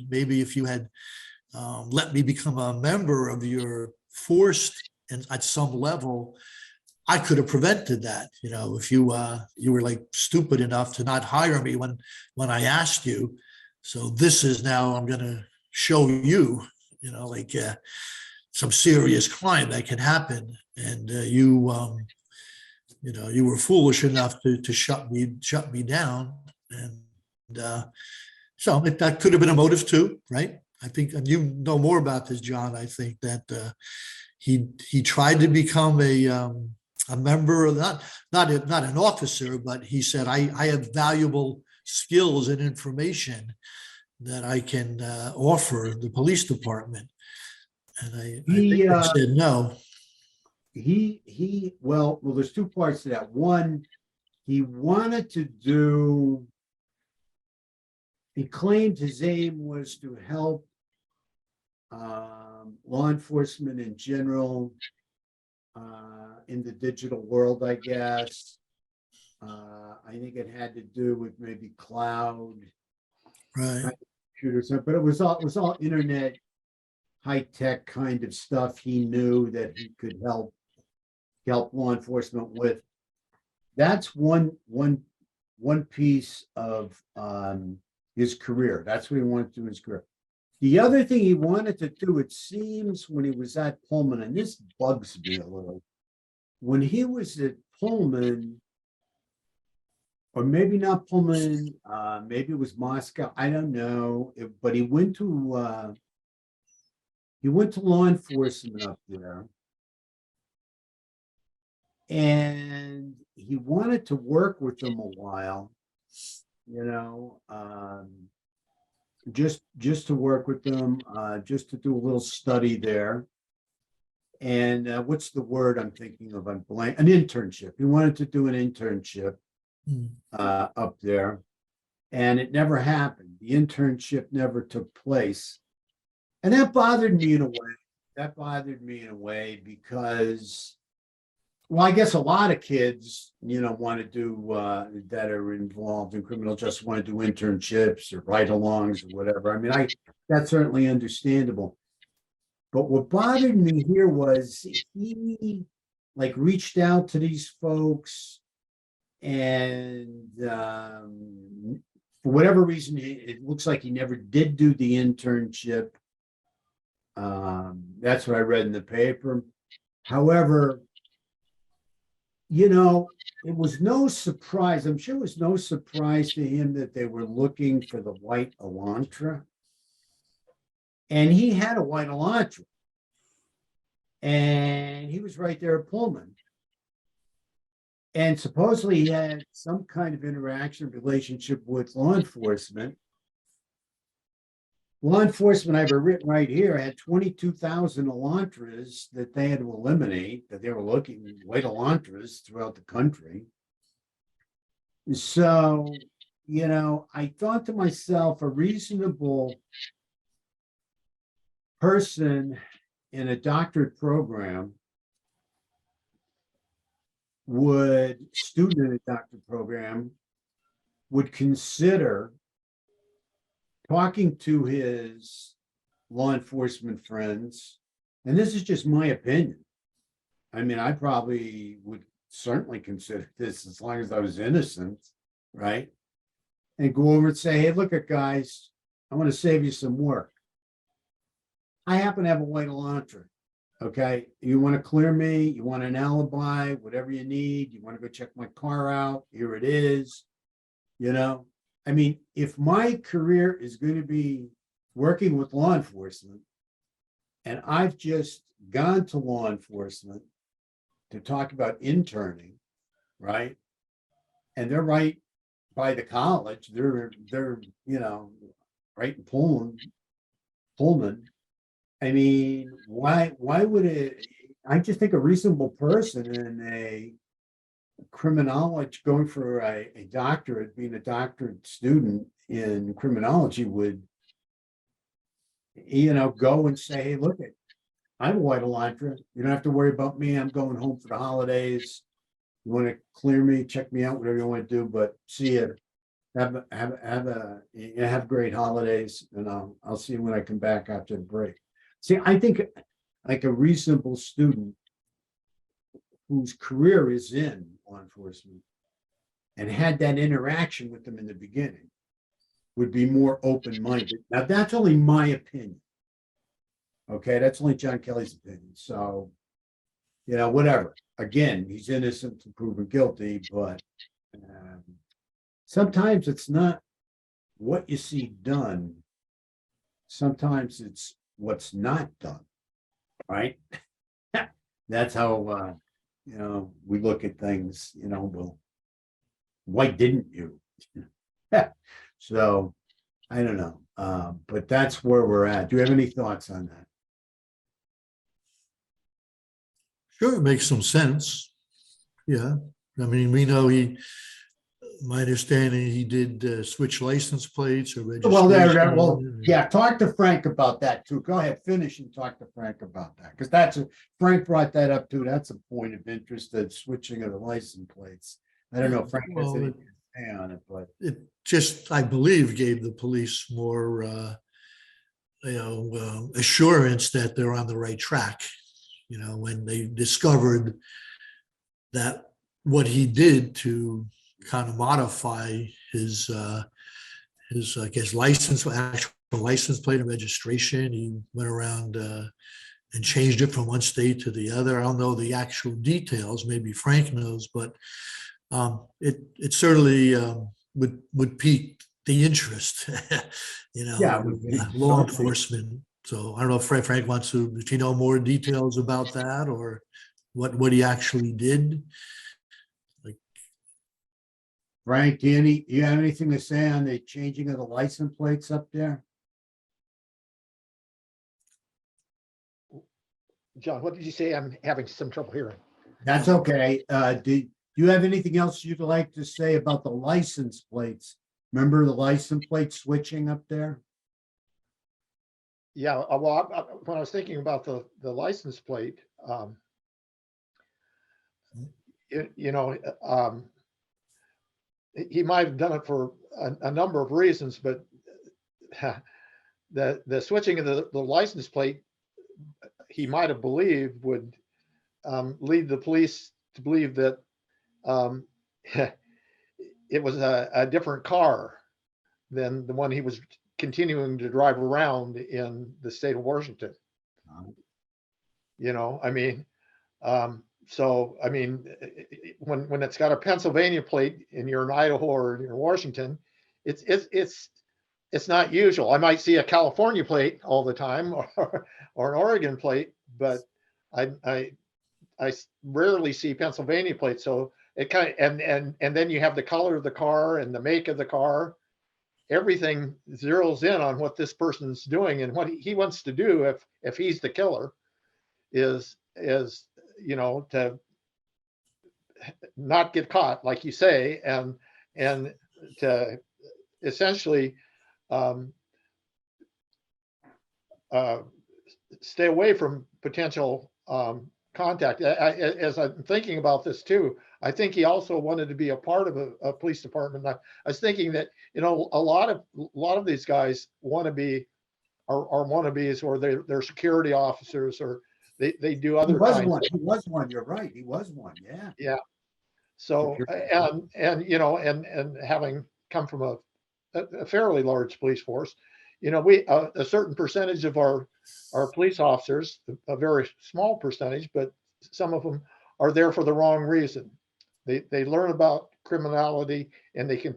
maybe if you had let me become a member of your force and at some level, I could have prevented that. If you were like stupid enough to not hire me when I asked you. So this is now, I'm going to show you, some serious crime that can happen. And you were foolish enough to shut me down. And so that could have been a motive too, right? I think, and you know more about this, John. I think that he tried to become a member of not an officer, but he said, I have valuable skills and information that I can offer the police department. And I think they said no. Well, there's two parts to that. One, he claimed his aim was to help law enforcement in general in the digital world, I guess. I think it had to do with maybe cloud, Right. computers, but it was all internet, high-tech kind of stuff he knew that he could help law enforcement with. That's one piece of his career. That's what he wanted to do in his career. The other thing he wanted to do, it seems, when he was at Pullman, and this bugs me a little, when he was at Pullman, or maybe not Pullman, maybe it was Moscow, I don't know, but he went to law enforcement up there, and he wanted to work with them a while, just to work with them, just to do a little study there. And what's the word I'm thinking of? I'm blank. An internship. He wanted to do an internship up there, and it never happened. The internship never took place, and that bothered me in a way. Because, well, I guess a lot of kids, want to do that are involved in criminal justice, want to do internships or ride-alongs or whatever. I mean, that's certainly understandable. But what bothered me here was he reached out to these folks, and for whatever reason, it looks like he never did do the internship. That's what I read in the paper. However, it was no surprise. I'm sure it was no surprise to him that they were looking for the white Elantra. And he had a white Elantra. And he was right there at Pullman. And supposedly he had some kind of relationship with law enforcement. Law enforcement, I have it written right here, had 22,000 Elantras that they had to eliminate, that they were looking at white Elantras throughout the country. So, I thought to myself, a reasonable person in a doctorate program student in a doctor program would consider talking to his law enforcement friends, and this is just my opinion. I mean, I probably would certainly consider this as long as I was innocent, right? And go over and say, hey, look at guys, I want to save you some work. I happen to have a white Elantra. Okay, you want to clear me, you want an alibi, whatever you need, you want to go check my car out, here it is. You know, I mean, if my career is going to be working with law enforcement, and I've just gone to law enforcement to talk about interning, right? And they're right by the college, they're right in Pullman. I mean, why would it? I just think a reasonable person in a criminology going for a doctorate, being a doctorate student in criminology would, go and say, hey, look, I have a white Elantra. You don't have to worry about me. I'm going home for the holidays. You want to clear me, check me out, whatever you want to do, but see you. Have great holidays, and I'll see you when I come back after the break. See, I think like a reasonable student whose career is in law enforcement and had that interaction with them in the beginning would be more open-minded. Now, that's only my opinion. Okay, that's only John Kelly's opinion. So, whatever. Again, he's innocent until proven guilty, but sometimes it's not what you see done. Sometimes it's what's not done, right? That's how we look at things. Well, why didn't you? So I don't know, but that's where we're at. Do you have any thoughts on that? Sure, it makes some sense. Yeah. I mean, we know my understanding, he did switch license plates or Well, registration. yeah, talk to Frank about that too. Go ahead, finish and talk to Frank about that. Because Frank brought that up too. That's a point of interest, that switching of the license plates. I don't know if Frank has anything to say on it, but it just, I believe, gave the police more, assurance that they're on the right track. When they discovered that what he did to kind of modify his I guess actual license plate and registration. He went around and changed it from one state to the other. I don't know the actual details. Maybe Frank knows, but it certainly would pique the interest, yeah, law enforcement. So I don't know if Frank wants to, if you know more details about that or what he actually did. Frank, do you have anything to say on the changing of the license plates up there? John, what did you say? I'm having some trouble hearing. That's okay. Do you have anything else you'd like to say about the license plates? Remember the license plate switching up there? Yeah, well, when I was thinking about the license plate, he might have done it for a number of reasons, but the switching of the license plate, he might have believed would lead the police to believe that it was a different car than the one he was continuing to drive around in the state of Washington. I mean, so, I mean, when it's got a Pennsylvania plate and you're in Idaho or you're in Washington, it's not usual. I might see a California plate all the time or an Oregon plate, but I rarely see Pennsylvania plates. So it kind of, and then you have the color of the car and the make of the car. Everything zeroes in on what this person's doing, and what he wants to do if he's the killer is to not get caught, like you say, and to essentially stay away from potential contact. As I'm thinking about this too, I think he also wanted to be a part of a police department. I was thinking that, you know, a lot of these guys want to be are wannabes, or they're security officers, or they do He other was kinds. one. He was one. You're right. He was one. Yeah. Yeah. So, Security. and you know, and having come from a fairly large police force, you know, we a certain percentage of our police officers, a very small percentage, but some of them are there for the wrong reason. They learn about criminality, and they can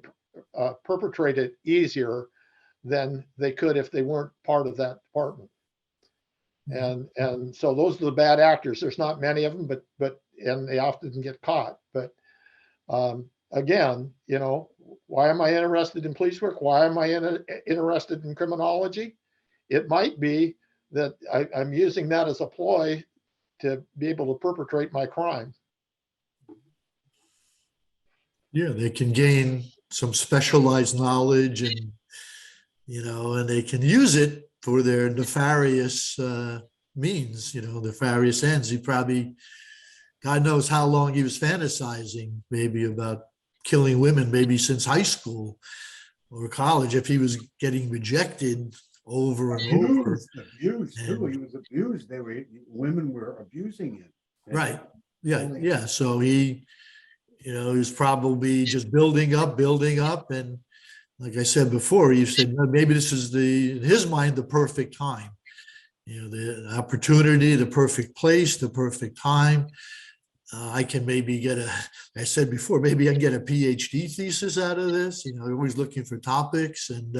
perpetrate it easier than they could if they weren't part of that department. And so those are the bad actors. There's not many of them, but and they often get caught. But again, you know, why am I interested in police work? Why am I interested in criminology? It might be that I'm using that as a ploy to be able to perpetrate my crime. Yeah, they can gain some specialized knowledge, and, you know, and they can use it for their nefarious means, you know, nefarious ends. He probably, God knows how long he was fantasizing, maybe about killing women, maybe since high school or college, if he was getting rejected over and over. Abused too. He was abused. Women were abusing him. Right. Yeah. Yeah. So he, you know, he was probably just building up. And like I said before, he said, maybe this is in his mind, the perfect time. You know, the opportunity, the perfect place, the perfect time. I can maybe I said before, maybe I can get a PhD thesis out of this. You know, always looking for topics, and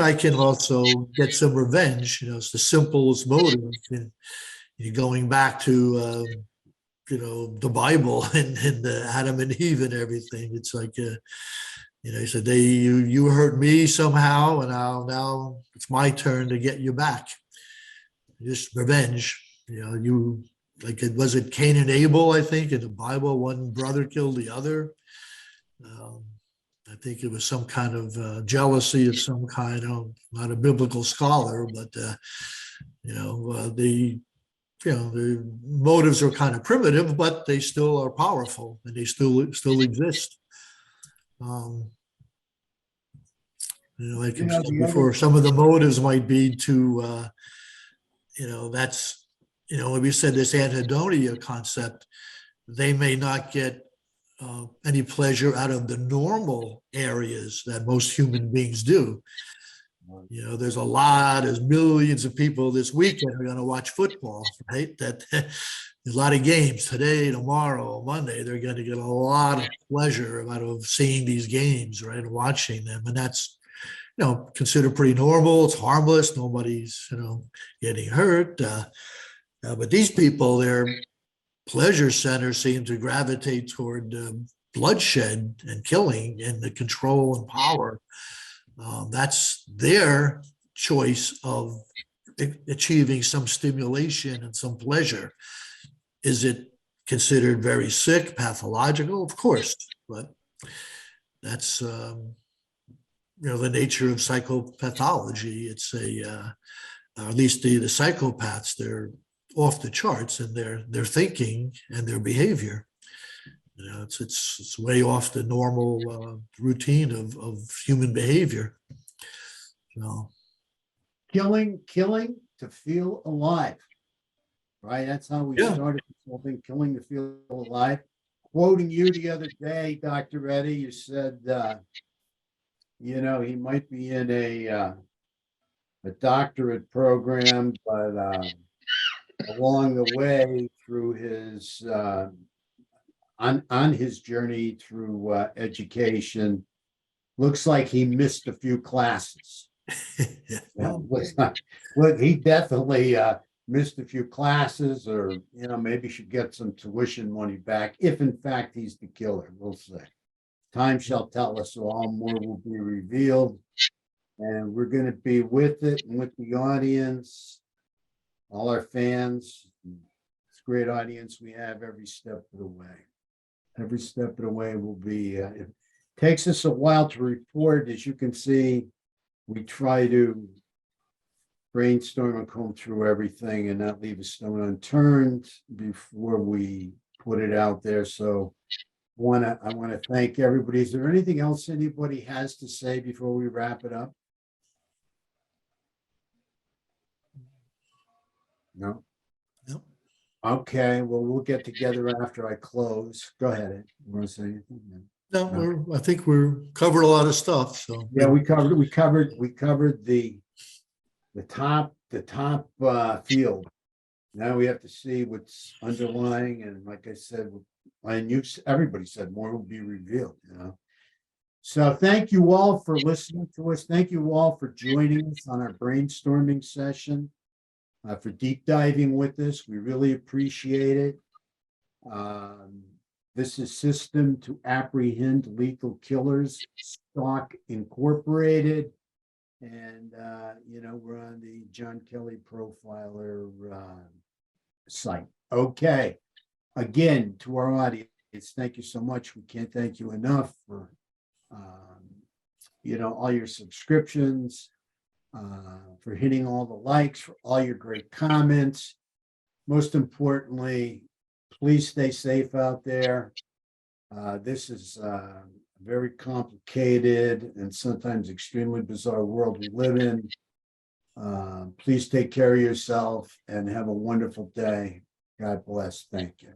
I can also get some revenge. You know, it's the simplest motive. And you're going back to, you know, the Bible and Adam and Eve and everything. It's like, you know, he said, you hurt me somehow, and now it's my turn to get you back. Just revenge. You know, was it Cain and Abel? I think in the Bible, one brother killed the other. I think it was some kind of jealousy of some kind. I'm not a biblical scholar, but you know, the motives are kind of primitive, but they still are powerful, and they still exist. You know, like I said before, some of the motives might be to, you know, that's, you know, when we said this anhedonia concept, they may not get any pleasure out of the normal areas that most human beings do. You know, there's millions of people this weekend are going to watch football, right? That there's a lot of games today, tomorrow, Monday. They're going to get a lot of pleasure out of seeing these games, right, and watching them. And that's, you know, considered pretty normal. It's harmless. Nobody's, you know, getting hurt. But these people, their pleasure centers seem to gravitate toward bloodshed and killing and the control and power. That's their choice of achieving some stimulation and some pleasure. Is it considered very sick, pathological? Of course, but that's you know, the nature of psychopathology. It's at least the psychopaths, they're off the charts in their thinking and their behavior. You know, it's way off the normal routine of human behavior. So, Killing to feel alive. Right? That's how we started this whole thing, killing to feel alive. Quoting you the other day, Dr. Reddy, you said, you know, he might be in a doctorate program, but along the way through his on his journey through education, looks like he missed a few classes. Well, he definitely missed a few classes, or, you know, maybe should get some tuition money back if in fact he's the killer. We'll see. Time shall tell us all. More will be revealed, and we're going to be with it and with the audience, all our fans. It's a great audience we have every step of the way. Every step of the way will be, it takes us a while to report. As you can see, we try to brainstorm and comb through everything and not leave a stone unturned before we put it out there. So I want to thank everybody. Is there anything else anybody has to say before we wrap it up? No? Yep. Okay, well, we'll get together after I close. Go ahead, Ed. You want to say anything? No. No, I think we're covered a lot of stuff, so. Yeah, we covered the top field. Now we have to see what's underlying, and like I said, everybody said more will be revealed, you know. So thank you all for listening to us. Thank you all for joining us on our brainstorming session, for deep diving with us. We really appreciate it. This is System to Apprehend Lethal Killers, Stock Incorporated. And, we're on the John Kelly Profiler site. Okay. Again, to our audience, thank you so much. We can't thank you enough for, all your subscriptions, for hitting all the likes, for all your great comments. Most importantly, please stay safe out there. This is a very complicated and sometimes extremely bizarre world we live in. Please take care of yourself and have a wonderful day. God bless. Thank you.